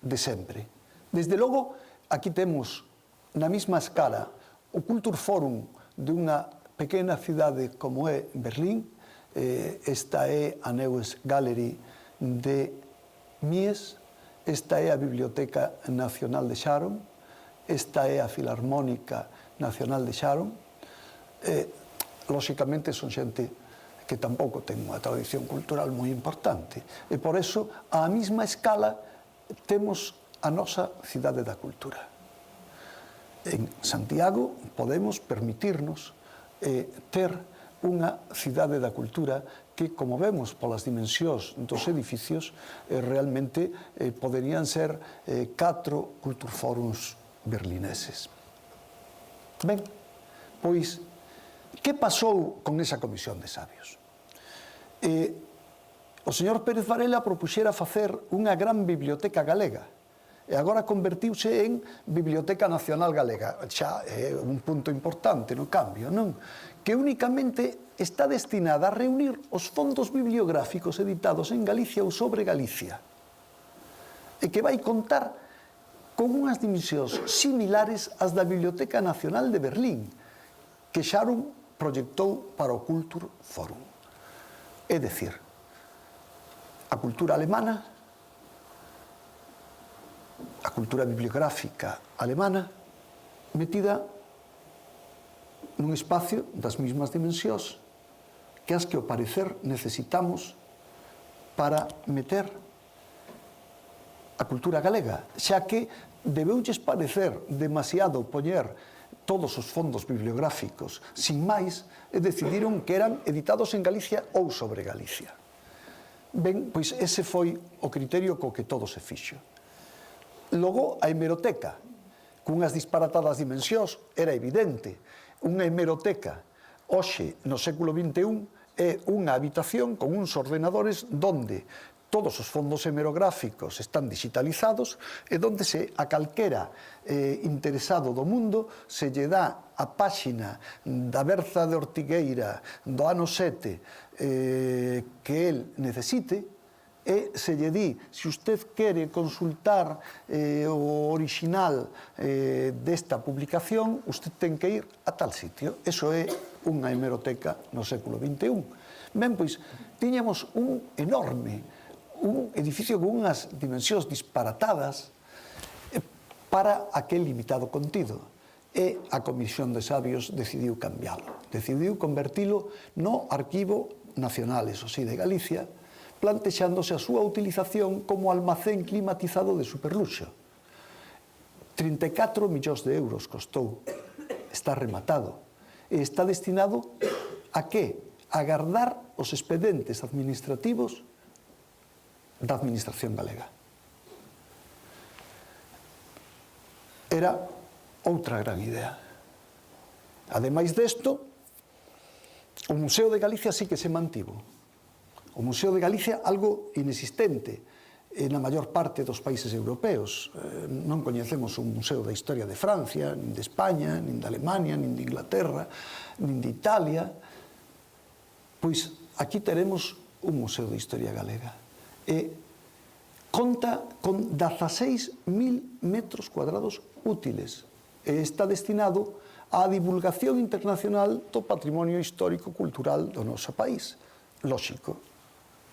de sempre. Desde logo, aquí temos na mesma escala o Kulturforum de unha pequena cidade como é Berlín. Esta é a Neues Gallery de Mies, esta é a Biblioteca Nacional de Sharon, esta é a Filarmónica Nacional de Sharon. Lóxicamente son xente que tampouco ten unha tradición cultural moi importante, e por eso, á mesma escala, temos a nosa cidade da cultura. En Santiago podemos permitirnos ter unha cidade da cultura que, como vemos polas dimensións dos edificios, realmente poderían ser 4 culturforums berlineses. Ben, pois, que pasou con esa comisión de sabios? O señor Pérez Varela propuxera facer unha gran biblioteca galega, e agora convertiuse en Biblioteca Nacional Galega. Xa é un punto importante no cambio, non? Que únicamente está destinada a reunir os fondos bibliográficos editados en Galicia ou sobre Galicia, e que vai contar con unhas dimensións similares ás da Biblioteca Nacional de Berlín, que Sharon proyectou para o Kultur Forum. É dicir, a cultura alemana, a cultura bibliográfica alemana, metida nun espacio das mesmas dimensións que as que, ao parecer, necesitamos para meter a cultura galega, xa que debeulles parecer demasiado poñer todos os fondos bibliográficos sin máis e decidiron que eran editados en Galicia ou sobre Galicia. Ben, pois ese foi o criterio co que todo se fixo. Logo, a hemeroteca, cunhas disparatadas dimensións, era evidente. Unha hemeroteca, hoxe, no século XXI, é unha habitación con uns ordenadores donde todos os fondos hemerográficos están digitalizados e donde a calquera interesado do mundo se lle dá a páxina da Berza de Ortigueira do ano 7 que el necesite, e se lle di, se usted quere consultar o original desta publicación, usted ten que ir a tal sitio. Eso é unha hemeroteca no século XXI. Ben, pois, tiñamos un enorme, un edificio con unhas dimensións disparatadas para aquel limitado contido. E a Comisión de Sabios decidiu cambiálo. Decidiu convertilo no Arquivo Nacional, eso sí, de Galicia, plantexándose a súa utilización como almacén climatizado de superluxo. 34 millóns de euros costou. Está rematado. E está destinado a que? A guardar os expedientes administrativos da Administración galega. Era outra gran idea. Ademais desto, o Museo de Galicia sí que se mantivo. O Museo de Galicia, algo inexistente na maior parte dos países europeos. Non coñecemos un museo da historia de Francia, nin de España, nin de Alemania, nin de Inglaterra, nin de Italia. Pois aquí teremos un museo de historia galega. E conta con 16.000 metros cuadrados útiles e está destinado á divulgación internacional do patrimonio histórico-cultural do noso país. Lóxico,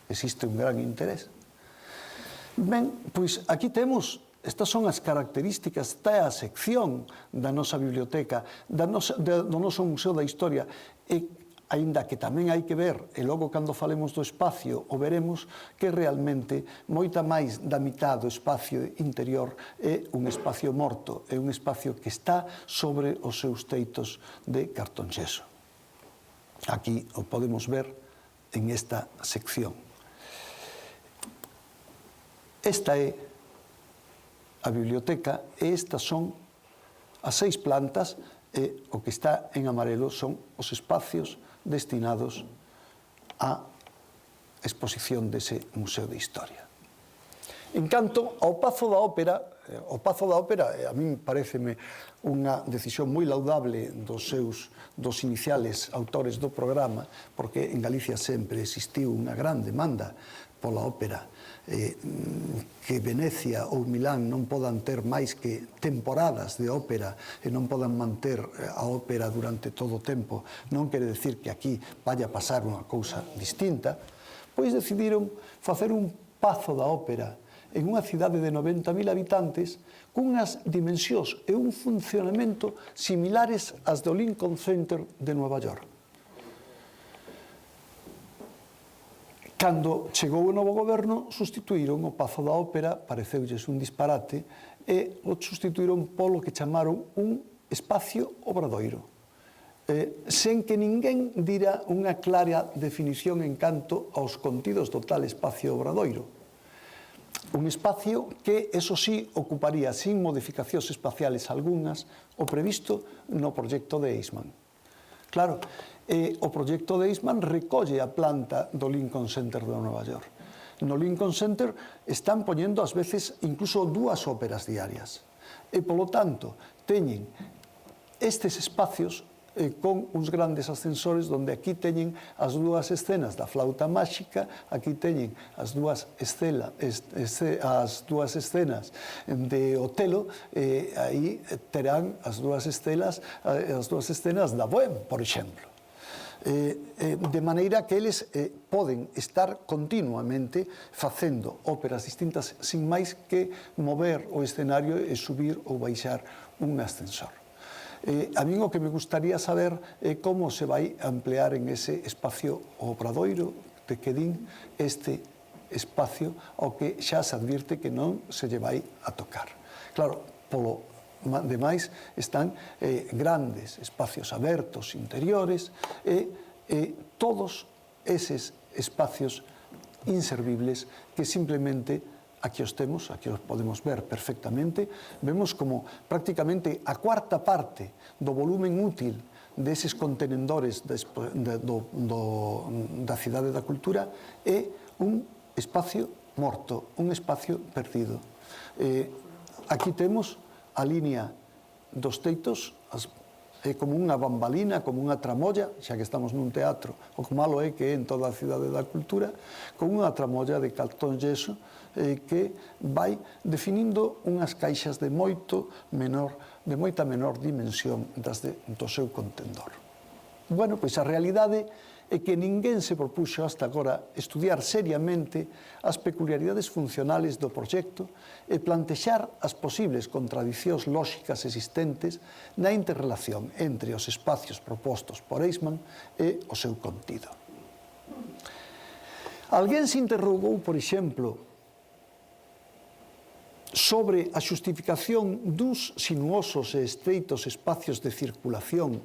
existe un gran interés. Ben, pois aquí temos, estas son as características da sección da nosa biblioteca, do noso Museo da Historia, e aínda que tamén hai que ver, e logo cando falemos do espacio o veremos, que realmente moita máis da mitad do espacio interior é un espacio morto, é un espacio que está sobre os seus teitos de cartonxeso. Aquí o podemos ver en esta sección. Esta é a biblioteca e estas son as 6 plantas e o que está en amarelo son os espacios destinados á exposición dese Museo de Historia. En canto ao Pazo da Ópera, a min pareceme unha decisión moi laudable dos iniciales autores do programa, porque en Galicia sempre existiu unha gran demanda pola ópera, que Venecia ou Milán non podan ter máis que temporadas de ópera e non podan manter a ópera durante todo o tempo, non quere decir que aquí vaya a pasar unha cousa distinta, pois decidiron facer un Pazo da Ópera en unha cidade de 90.000 habitantes cunhas dimensións e un funcionamento similares ás do Lincoln Center de Nova York. Cando chegou o novo goberno, sustituíron o Pazo da Ópera, pareceulles un disparate, e o sustituíron polo que chamaron un espacio obradoiro, sen que ninguén dira unha clara definición en canto aos contidos do tal espacio obradoiro. Un espacio que, eso sí, ocuparía, sin modificacións espaciales algunhas, o previsto no proxecto de Eisman. Claro, o proxecto de Eisman recolle a planta do Lincoln Center de Nova York. No Lincoln Center están poñendo ás veces incluso 2 óperas diarias. E, polo tanto, teñen estes espacios con uns grandes ascensores onde aquí teñen as dúas escenas da flauta máxica, aquí teñen as dúas escenas de Otelo, aí terán as dúas escenas da Bohème, por exemplo. De maneira que eles poden estar continuamente facendo óperas distintas sin máis que mover o escenario e subir ou baixar un ascensor. A min o que me gustaría saber é como se vai ampliar en ese espacio o Obradoiro de que din este espacio ao que xa se advirte que non se lle vai a tocar. Claro, polo demais están grandes espacios abertos interiores e todos eses espacios inservibles que simplemente aquí os temos, aquí os podemos ver perfectamente, vemos como prácticamente a cuarta parte do volumen útil deses contenedores da Cidade da Cultura é un espacio morto, un espacio perdido. Aquí temos a línea dos teitos, é como unha bambalina, como unha tramolla, xa que estamos nun teatro, o que malo é que é en toda a Cidade da Cultura, con unha tramolla de cartón yeso que vai definindo unhas caixas de moita menor dimensión do seu contendor. Bueno, pois a realidade é que ninguén se propuxo hasta agora estudiar seriamente as peculiaridades funcionales do proxecto e plantexar as posibles contradicións lóxicas existentes na interrelación entre os espacios propostos por Eisman e o seu contido. Alguén se interrogou, por exemplo, sobre a xustificación duns sinuosos e estreitos espacios de circulación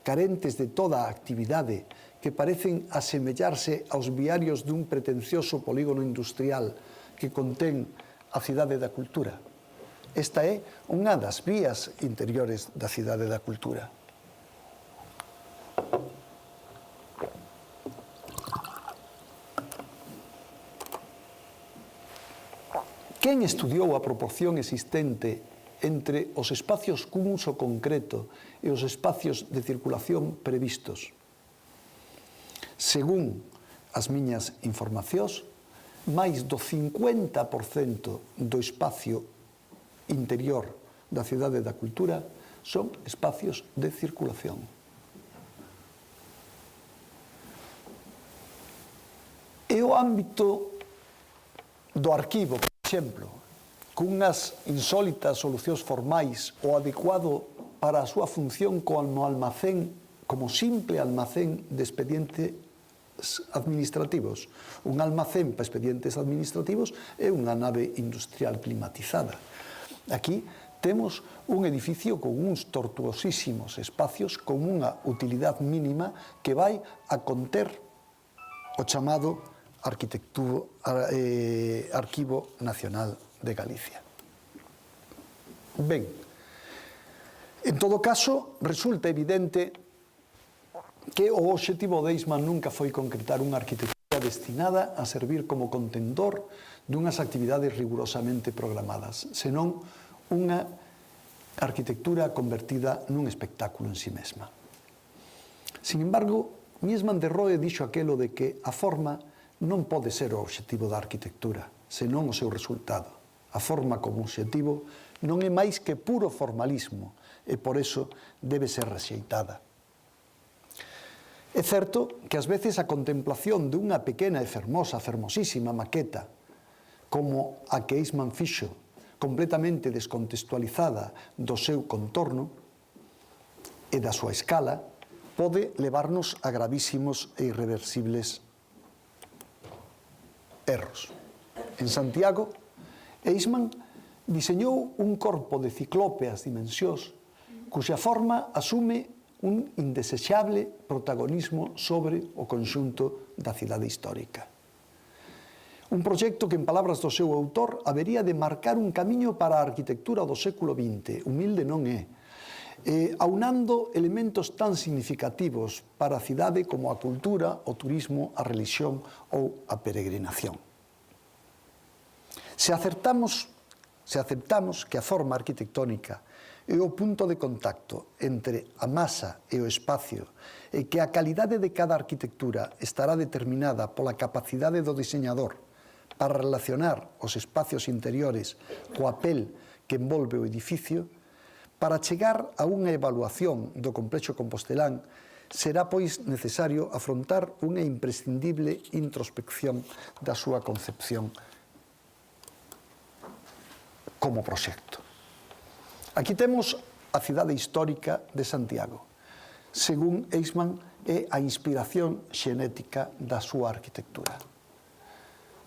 carentes de toda a actividade que parecen asemellarse aos viarios dun pretencioso polígono industrial que contén a Cidade da Cultura. Esta é unha das vías interiores da Cidade da Cultura. Quen estudiou a proporción existente entre os espacios cun uso concreto e os espacios de circulación previstos? Según as miñas informacións, máis do 50% do espacio interior da Cidade da Cultura son espacios de circulación. E o ámbito do arquivo, por exemplo, cunhas insólitas solucións formais o adecuado para a súa función como almacén, como simple almacén de expedientes administrativos. Un almacén para expedientes administrativos é unha nave industrial climatizada. Aquí temos un edificio con uns tortuosísimos espacios con unha utilidade mínima que vai a conter o chamado Arquivo Nacional de Galicia. Ben, en todo caso, resulta evidente que o obxectivo de Eisman nunca foi concretar unha arquitectura destinada a servir como contendor dunhas actividades rigurosamente programadas, senón unha arquitectura convertida nun espectáculo en si mesma. Sin embargo, Eisman de Rohe dixo aquelo de que a forma non pode ser o obxectivo da arquitectura, senón o seu resultado. A forma como obxectivo non é máis que puro formalismo e por eso debe ser rexeitada. É certo que ás veces a contemplación dunha pequena e fermosísima maqueta como a que Eisman fixo, completamente descontextualizada do seu contorno e da súa escala, pode levarnos a gravísimos e irreversibles erros. En Santiago, Eisman diseñou un corpo de ciclópeas dimensións cuxa forma asume un indesexable protagonismo sobre o conxunto da cidade histórica. Un proxecto que, en palabras do seu autor, habería de marcar un camiño para a arquitectura do século XX, humilde non é, aunando elementos tan significativos para a cidade como a cultura, o turismo, a religión ou a peregrinación. Se acertamos Se aceptamos que a forma arquitectónica é o punto de contacto entre a masa e o espacio e que a calidade de cada arquitectura estará determinada pola capacidade do diseñador para relacionar os espacios interiores coa pel que envolve o edificio, para chegar a unha evaluación do complexo compostelán será, pois, necesario afrontar unha imprescindible introspección da súa concepción como proxecto. Aquí temos a cidade histórica de Santiago. Según Eichmann, é a inspiración xenética da súa arquitectura.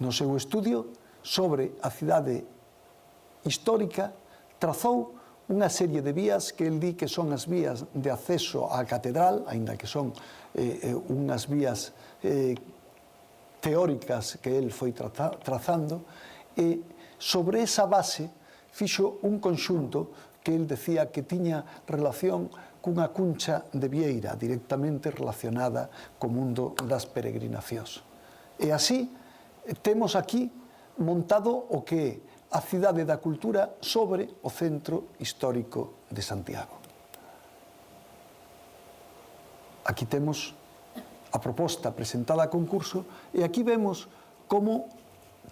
No seu estudio sobre a cidade histórica, trazou unha serie de vías que el di que son as vías de acceso á catedral, aínda que son unhas vías teóricas que el foi trazando, e sobre esa base fixo un conxunto que el decía que tiña relación cunha cuncha de vieira directamente relacionada co mundo das peregrinacións. E así temos aquí montado o que é a cidade da cultura sobre o centro histórico de Santiago. Aquí temos a proposta presentada a concurso e aquí vemos como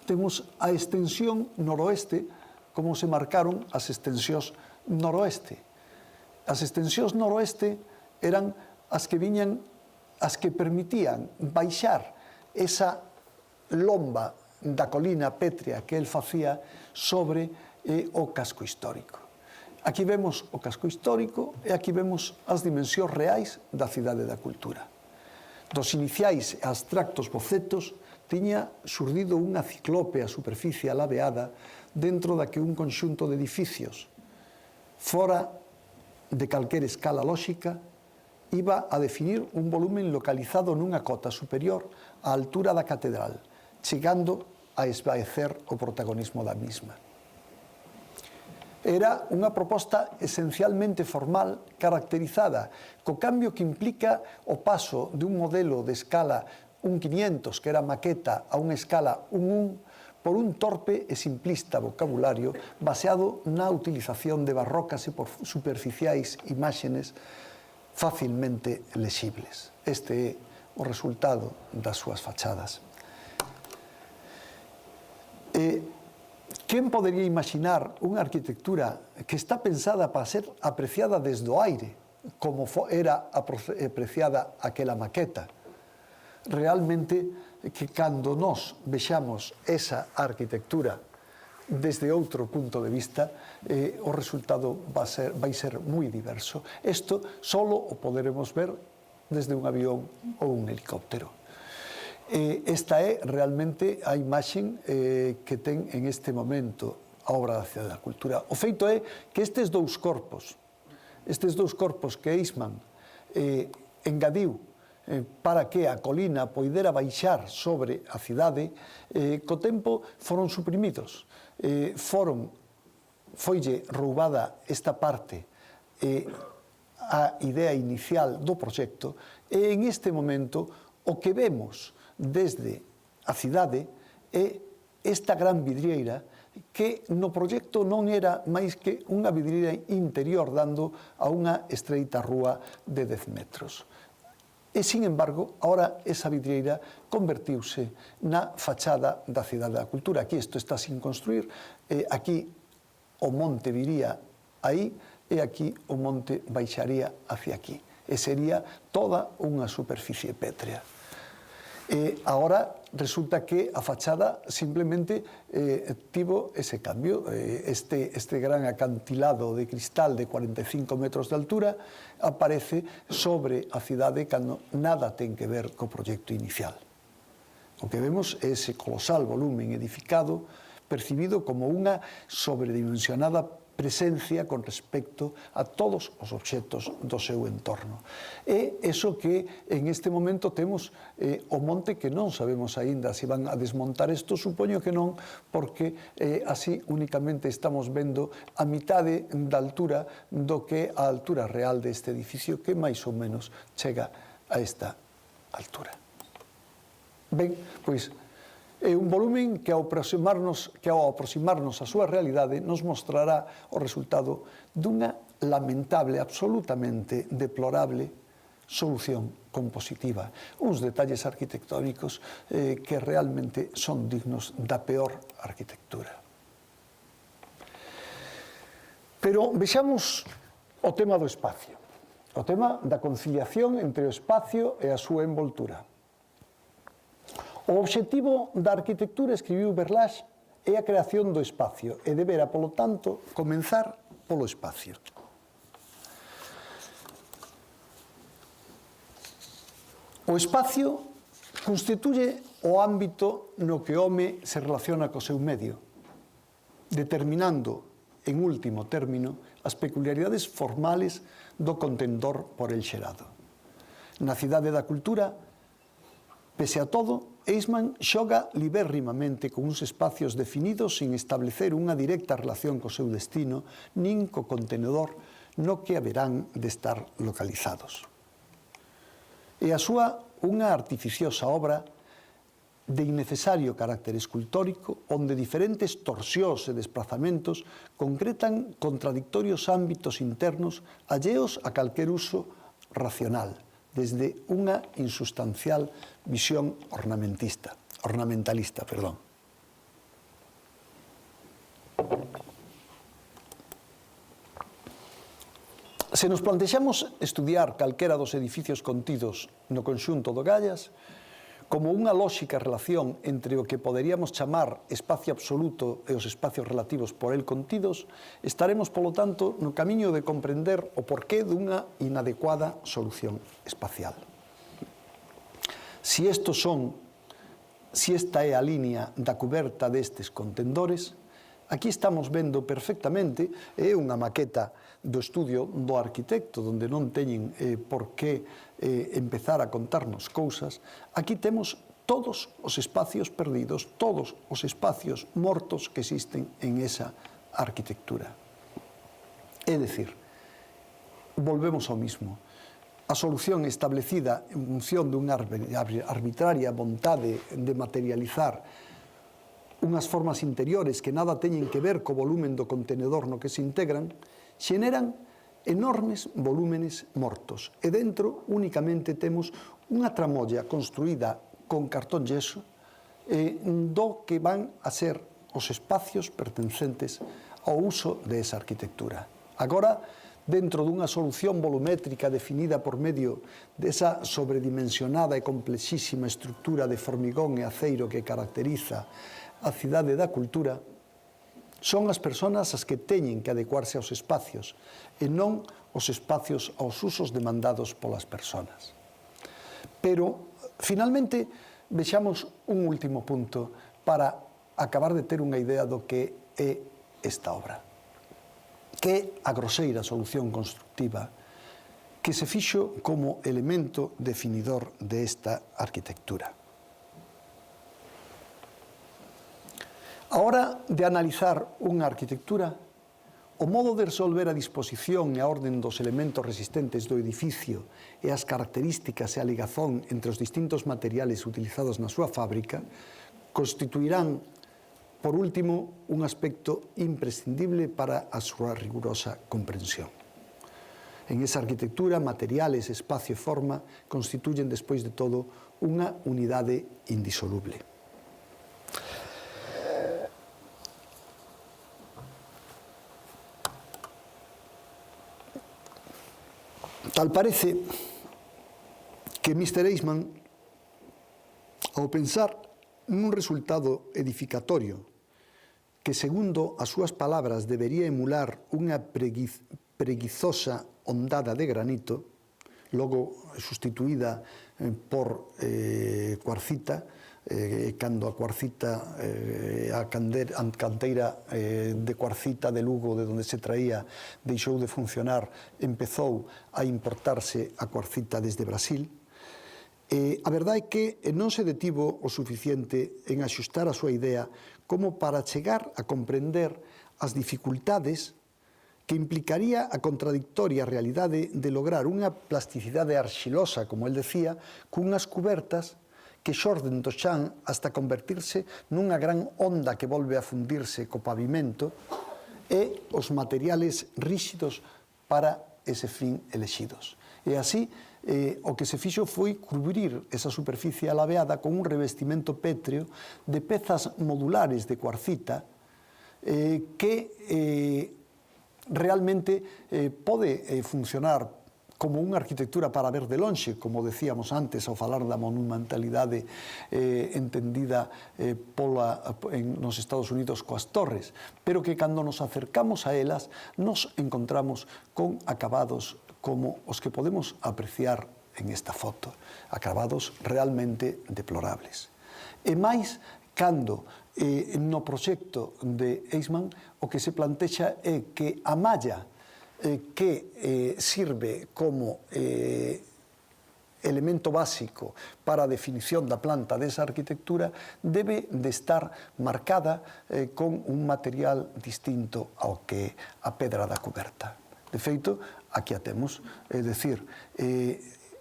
temos a extensión noroeste, como se marcaron as extensións noroeste. As extensións noroeste eran as que viñan, as que permitían baixar esa lomba da colina pétrea que el facía sobre o casco histórico. Aquí vemos o casco histórico e aquí vemos as dimensións reais da cidade da cultura. Dos iniciais e abstractos bocetos tiña surdido unha ciclópea superficie alabeada dentro da que un conxunto de edificios, fora de calquer escala lóxica, iba a definir un volumen localizado nunha cota superior á altura da catedral, chegando a esvaecer o protagonismo da mesma. Era unha proposta esencialmente formal, caracterizada co cambio que implica o paso de un modelo de escala 1.500, que era maqueta, a unha escala 1.1, por un torpe e simplista vocabulario baseado na utilización de barrocas e superficiais imágenes facilmente lexibles. Este é o resultado das súas fachadas. Quen podería imaginar unha arquitectura que está pensada para ser apreciada desde o aire, como era apreciada aquela maqueta? Realmente, que cando nós vexamos esa arquitectura desde outro punto de vista, o resultado vai ser moi diverso. Isto só o poderemos ver desde un avión ou un helicóptero. Esta é realmente a imaxe que ten en este momento a obra da Cidade da Cultura. O feito é que estes dous corpos que Eichmann engadiu para que a colina poidera baixar sobre a cidade, co tempo foron suprimidos. Foille roubada esta parte a idea inicial do proxecto e en este momento o que vemos desde a cidade é esta gran vidrieira que no proxecto non era máis que unha vidrieira interior dando a unha estreita rúa de 10 metros. E, sin embargo, ahora esa vidrieira convertiuse na fachada da Cidade da Cultura. Aquí isto está sin construir, aquí o monte viría aí e aquí o monte baixaría hacia aquí. E sería toda unha superficie pétrea. Agora resulta que a fachada simplemente tivo ese cambio. Este gran acantilado de cristal de 45 metros de altura aparece sobre a cidade cando nada ten que ver co proxecto inicial. O que vemos é ese colosal volumen edificado percibido como unha sobredimensionada presencia con respecto a todos os obxectos do seu entorno. É iso que en este momento temos o monte que non sabemos aínda se van a desmontar isto, supoño que non, porque así únicamente estamos vendo a mitade da altura do que a altura real deste edificio, que máis ou menos chega a esta altura. Ben, pois, É un volumen que ao aproximarnos a súa realidade nos mostrará o resultado dunha lamentable, absolutamente deplorable solución compositiva. Uns detalles arquitectónicos que realmente son dignos da peor arquitectura. Pero vexamos o tema do espacio, o tema da conciliación entre o espacio e a súa envoltura. O obxectivo da arquitectura, escribiu Berlage, é a creación do espacio e debera, polo tanto, comenzar polo espacio. O espacio constituye o ámbito no que o home se relaciona co seu medio, determinando, en último término, as peculiaridades formales do contendor por el xerado. Na Cidade da Cultura, pese a todo, Eichmann xoga libérrimamente con uns espacios definidos sin establecer unha directa relación co seu destino, nin co contenedor no que haberán de estar localizados. E a súa unha artificiosa obra de innecesario carácter escultórico, onde diferentes torsións e desplazamentos concretan contradictorios ámbitos internos alleos a calquer uso racional, desde unha insustancial visión ornamentalista. Se nos plantexamos estudiar calquera dos edificios contidos no conxunto do Gallas como unha lóxica relación entre o que poderíamos chamar espacio absoluto e os espacios relativos por el contidos, estaremos, polo tanto, no camiño de comprender o porqué dunha inadecuada solución espacial. Si esta é a línea da cuberta destes contendores, aquí estamos vendo perfectamente, é unha maqueta do estudio do arquitecto, onde non teñen por que empezar a contarnos cousas. Aquí temos todos os espacios perdidos, todos os espacios mortos que existen en esa arquitectura. É dicir, volvemos ao mismo. A solución establecida en función dunha arbitraria vontade de materializar unhas formas interiores que nada teñen que ver co volumen do contenedor no que se integran, xeneran enormes volúmenes mortos. E dentro únicamente temos unha tramolla construída con cartón yeso do que van a ser os espacios pertencentes ao uso desa arquitectura. Agora, dentro dunha solución volumétrica definida por medio desa sobredimensionada e complexísima estructura de formigón e aceiro que caracteriza a Cidade da Cultura, son as persoas as que teñen que adecuarse aos espacios e non os espacios aos usos demandados polas persoas. Pero, finalmente, vexamos un último punto para acabar de ter unha idea do que é esta obra, que é a groseira solución constructiva que se fixo como elemento definidor desta arquitectura. A hora de analizar unha arquitectura, o modo de resolver a disposición e a orden dos elementos resistentes do edificio e as características e a ligazón entre os distintos materiales utilizados na súa fábrica constituirán, por último, un aspecto imprescindible para a súa rigurosa comprensión. En esa arquitectura, materiales, espacio e forma constituyen, despois de todo, unha unidade indisoluble. Tal parece que Mr. Eichmann, ao pensar nun resultado edificatorio que, segundo as súas palabras, debería emular unha preguizosa ondada de granito, logo sustituída por cuarcita, cando a cuarcita, a canteira de cuarcita de Lugo, de onde se traía, deixou de funcionar, empezou a importarse a cuarcita desde Brasil. A verdade é que non se detivo o suficiente en axustar a súa idea como para chegar a comprender as dificultades que implicaría a contradictoria realidade de lograr unha plasticidade arxilosa, como el decía, cunhas cubertas que xorden do chan hasta convertirse nunha gran onda que volve a fundirse co pavimento e os materiales ríxidos para ese fin elexidos. E así, o que se fixo foi cubrir esa superficie alabeada con un revestimento pétreo de pezas modulares de cuarcita que realmente pode funcionar como unha arquitectura para ver de lonxe, como decíamos antes ao falar da monumentalidade entendida nos Estados Unidos coas torres, pero que cando nos acercamos a elas nos encontramos con acabados como os que podemos apreciar en esta foto, acabados realmente deplorables. E máis cando no proxecto de Eisman o que se plantexa é que a malla que sirve como elemento básico para a definición da planta desa arquitectura debe de estar marcada con un material distinto ao que a pedra da cuberta. De feito, aquí a temos, é dicir,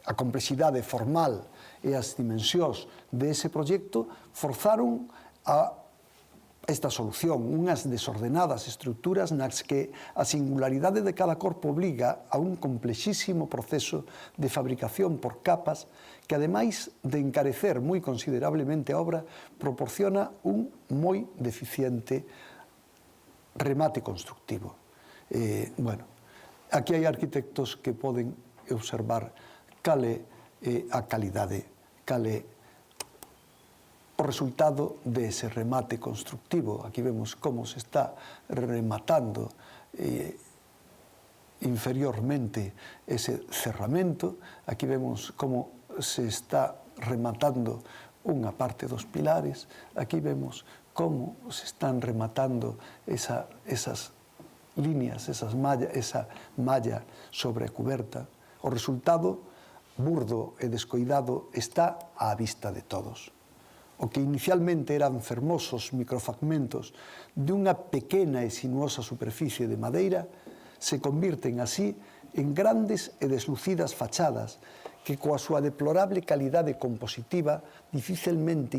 a complexidade formal e as dimensións dese proxecto forzaron a esta solución, unhas desordenadas estruturas nas que a singularidade de cada corpo obriga a un complexísimo proceso de fabricación por capas que, ademais de encarecer moi considerablemente a obra, proporciona un moi deficiente remate constructivo. Bueno, aquí hai arquitectos que poden observar cal é a calidade, cal é o resultado dese remate constructivo. Aquí vemos como se está rematando inferiormente ese cerramento. Aquí vemos como se está rematando unha parte dos pilares. Aquí vemos como se están rematando esas líneas, esa malla sobre a cuberta. O resultado, burdo e descoidado, está á vista de todos. O que inicialmente eran fermosos microfragmentos dunha pequena e sinuosa superficie de madeira se convirten así en grandes e deslucidas fachadas que coa súa deplorable calidade compositiva dificilmente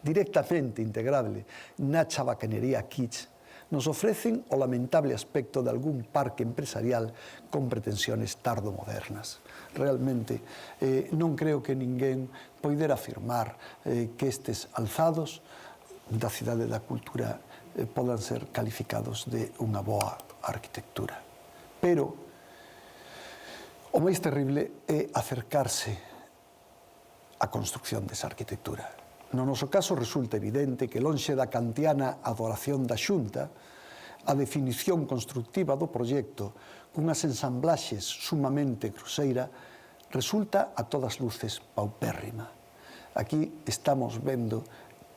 directamente integrable na chabacanería kitsch, nos ofrecen o lamentable aspecto de algún parque empresarial con pretensiones tardomodernas. Realmente non creo que ninguén poidera afirmar que estes alzados da Cidade da Cultura podan ser calificados de unha boa arquitectura. Pero o máis terrible é acercarse á construcción desa arquitectura. No noso caso resulta evidente que lonxe da kantiana adoración da Xunta, a definición constructiva do proxecto cunhas ensamblaxes sumamente groseira resulta a todas luces paupérrima. Aquí estamos vendo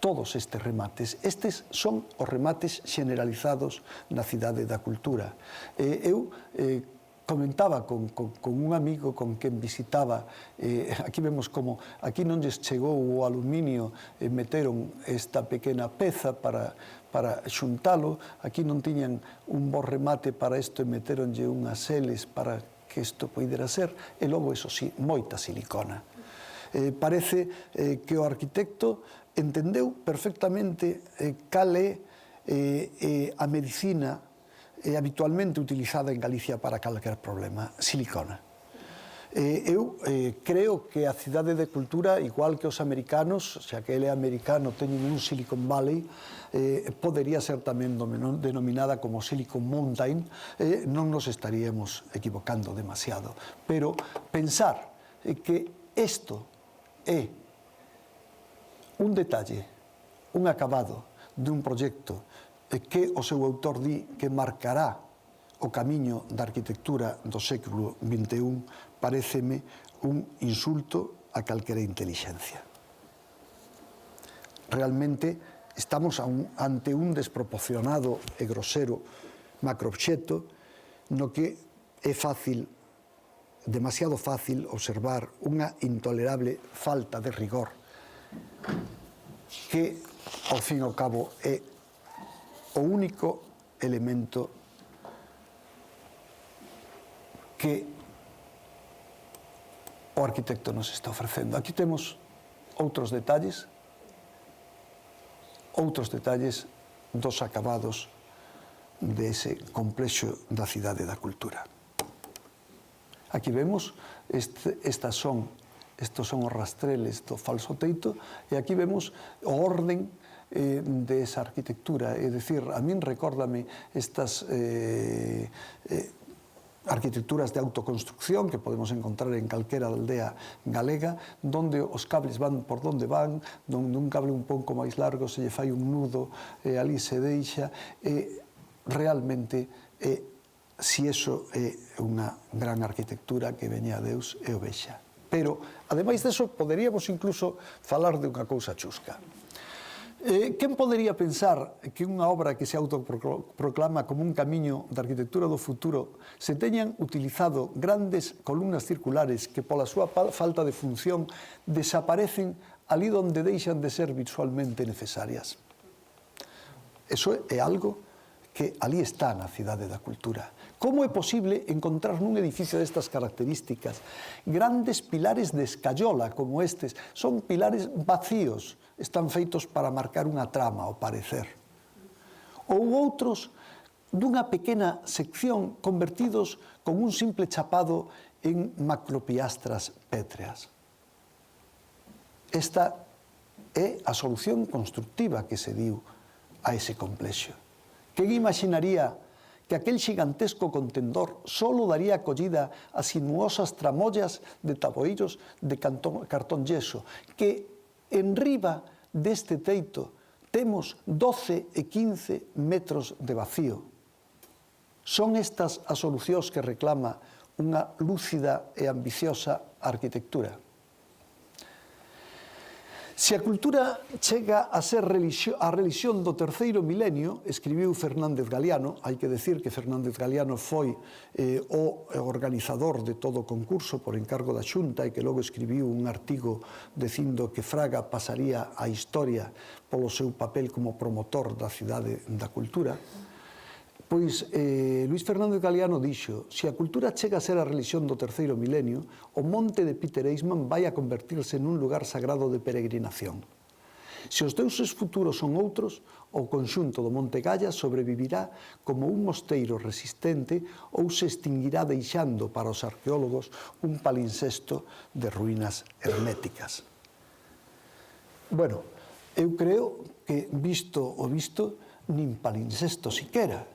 todos estes remates. Estes son os remates generalizados na Cidade da Cultura. Eu comentaba con un amigo con quen visitaba, aquí vemos como aquí non lles chegou o aluminio e meteron esta pequena peza para xuntalo, aquí non tiñan un bo remate para isto e meteronlle unhas eles para que isto poidera ser, e logo, eso sí, moita silicona. Parece que o arquitecto entendeu perfectamente cal é a medicina habitualmente utilizada en Galicia para calquer problema, silicona. Eu creo que a Cidade de Cultura, igual que os americanos, xa que ele é americano, teñen un Silicon Valley, podería ser tamén denominada como Silicon Mountain, non nos estaríamos equivocando demasiado. Pero pensar que isto é un detalle, un acabado dun proxecto que o seu autor di que marcará o camiño da arquitectura do século XXI, paréceme un insulto a calquera intelixencia. Realmente estamos ante un desproporcionado e grosero macroobxecto no que é fácil, demasiado fácil, observar unha intolerable falta de rigor que, ao fin e ao cabo, é o único elemento que o arquitecto nos está ofrecendo. Aquí temos outros detalles dos acabados dese complexo da cidade da cultura. Aquí vemos, estos son os rastreles do falso teito, e aquí vemos o orden desa arquitectura, é dicir, a min recórdame estas arquitecturas de autoconstrucción que podemos encontrar en calquera aldea galega, donde os cables van por donde van, donde un cable un pouco máis largo se lle fai un nudo e ali se deixa, realmente si eso é unha gran arquitectura que veña a Deus e o vexa. Pero, ademais deso, poderíamos incluso falar de unha cousa chusca. Quen podería pensar que unha obra que se autoproclama como un camiño da arquitectura do futuro se teñan utilizado grandes columnas circulares que pola súa falta de función desaparecen ali onde deixan de ser visualmente necesarias? Eso é algo que ali está na cidade da cultura. Como é posible encontrar nun edificio destas características grandes pilares de escayola como estes? Son pilares vacíos, están feitos para marcar unha trama, ao parecer. Ou outros dunha pequena sección convertidos con un simple chapado en macropiastras pétreas. Esta é a solución constructiva que se diu a ese complexo. Quen imaginaría que aquel xigantesco contendor solo daría acollida a sinuosas tramollas de taboeiros de cartón yeso, que enriba deste teito temos 12 e 15 metros de vacío. Son estas as solucións que reclama unha lúcida e ambiciosa arquitectura. Se a cultura chega a ser a religión do terceiro milenio, escribiu Fernández Galiano, hai que decir que Fernández Galiano foi o organizador de todo o concurso por encargo da Xunta e que logo escribiu un artigo dicindo que Fraga pasaría a historia polo seu papel como promotor da cidade da cultura. Pois Luís Fernández Galiano dixo: se a cultura chega a ser a religión do terceiro milenio, o monte de Peter Eisman vai a convertirse nun lugar sagrado de peregrinación. Se os deuses futuros son outros, o conxunto do Monte Gaya sobrevivirá como un mosteiro resistente ou se extinguirá deixando para os arqueólogos un palincesto de ruínas herméticas. Bueno, eu creo que visto o visto, nin palincesto siquera,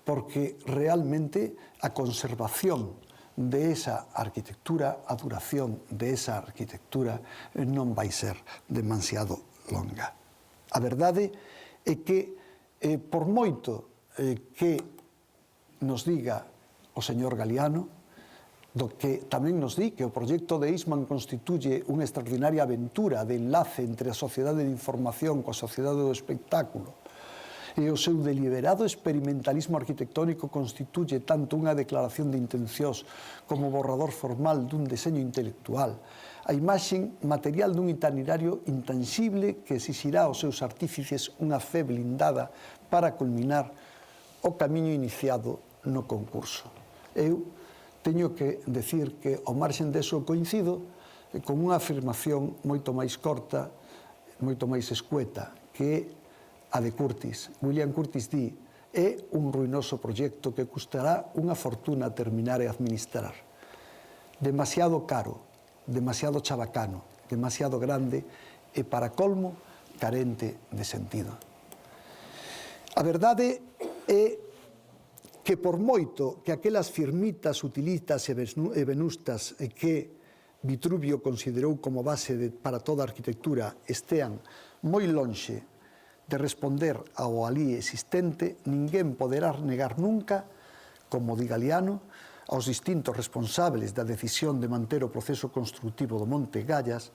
porque realmente a conservación de esa arquitectura, a duración de esa arquitectura non vai ser demasiado longa. A verdade é que, por moito que nos diga o señor Galiano, do que tamén nos di que o proxecto de Eisman constituye unha extraordinaria aventura de enlace entre a sociedade de información coa sociedade do espectáculo, e o seu deliberado experimentalismo arquitectónico constituye tanto unha declaración de intencións como borrador formal dun deseño intelectual, a imaxe material dun itinerario intangible que exixirá aos seus artífices unha fe blindada para culminar o camiño iniciado no concurso. Eu teño que decir que, ao marxen deso, coincido con unha afirmación moito máis corta, moito máis escueta, que é a de Curtis. William Curtis di: é un ruinoso proxecto que custará unha fortuna terminar e administrar. Demasiado caro, demasiado chabacano, demasiado grande e, para colmo, carente de sentido. A verdade é que, por moito que aquelas firmitas utilitas e venustas que Vitruvio considerou como base para toda a arquitectura estean moi lonxe de responder ao alí existente, ninguén poderá negar nunca, como di Galiano, aos distintos responsables da decisión de manter o proceso construtivo do Monte Gallas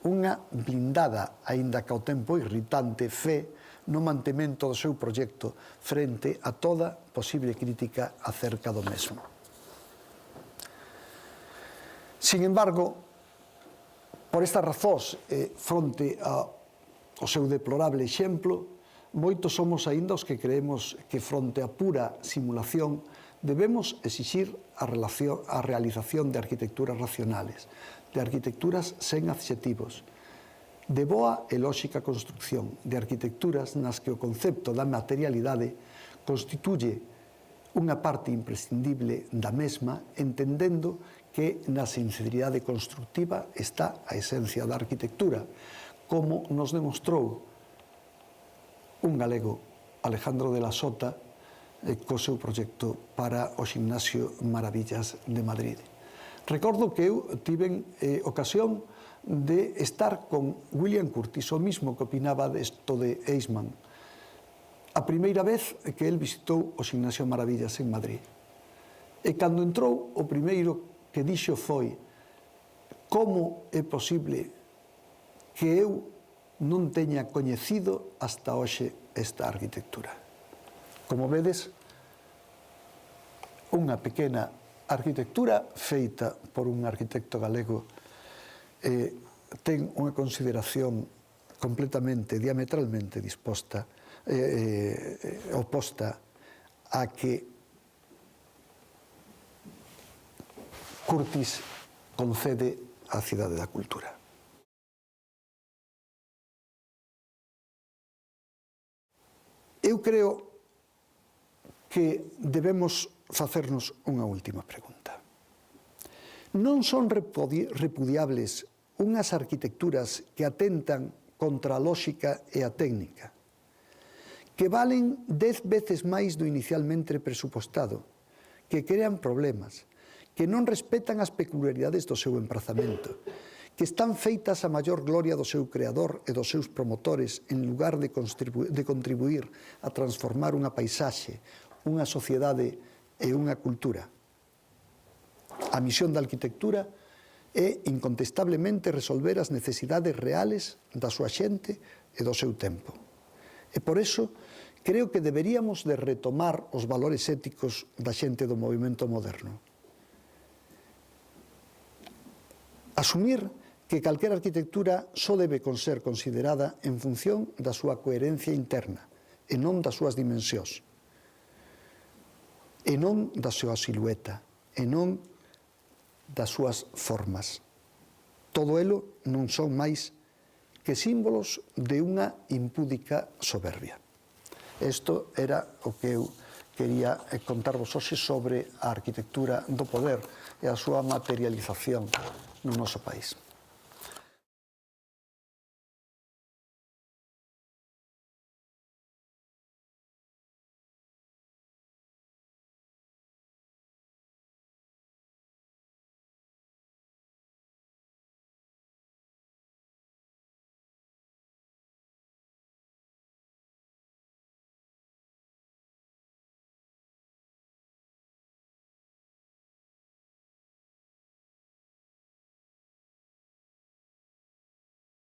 unha blindada, aínda que ao tempo irritante, fe no mantemento do seu proxecto frente a toda posible crítica acerca do mesmo. Sin embargo, por estas razóns, fronte ao seu deplorable exemplo, moitos somos aínda os que creemos que, fronte a pura simulación, debemos exixir a realización de arquitecturas racionales, de arquitecturas sen adxetivos, de boa e lóxica construcción de arquitecturas nas que o concepto da materialidade constituye unha parte imprescindible da mesma, entendendo que na sinceridade constructiva está a esencia da arquitectura, como nos demostrou un galego, Alejandro de la Sota, co seu proxecto para o Ximnasio Maravillas de Madrid. Recordo que eu tiven ocasión de estar con William Curtis, o mismo que opinaba desto de Eisman, a primeira vez que el visitou o Ximnasio Maravillas en Madrid. E cando entrou, o primeiro que dixo foi: como é posible que eu non teña coñecido hasta hoxe esta arquitectura? Como vedes, unha pequena arquitectura feita por un arquitecto galego ten unha consideración completamente, diametralmente oposta a que Curtis concede á Cidade da Cultura. Eu creo que debemos facernos unha última pregunta. Non son repudiables unhas arquitecturas que atentan contra a lóxica e a técnica, que valen 10 veces máis do inicialmente presupostado, que crean problemas, que non respetan as peculiaridades do seu emprazamento, que están feitas a maior gloria do seu creador e dos seus promotores en lugar de contribuir a transformar unha paisaxe, unha sociedade e unha cultura. A misión da arquitectura é incontestablemente resolver as necesidades reales da súa xente e do seu tempo. E por iso creo que deberíamos de retomar os valores éticos da xente do movimento moderno. Asumir que calquera arquitectura só debe ser considerada en función da súa coherencia interna e non das súas dimensións, e non da súa silueta, e non das súas formas. Todo elo non son máis que símbolos de unha impúdica soberbia. Isto era o que eu quería contarvos hoxe sobre a arquitectura do poder e a súa materialización no noso país.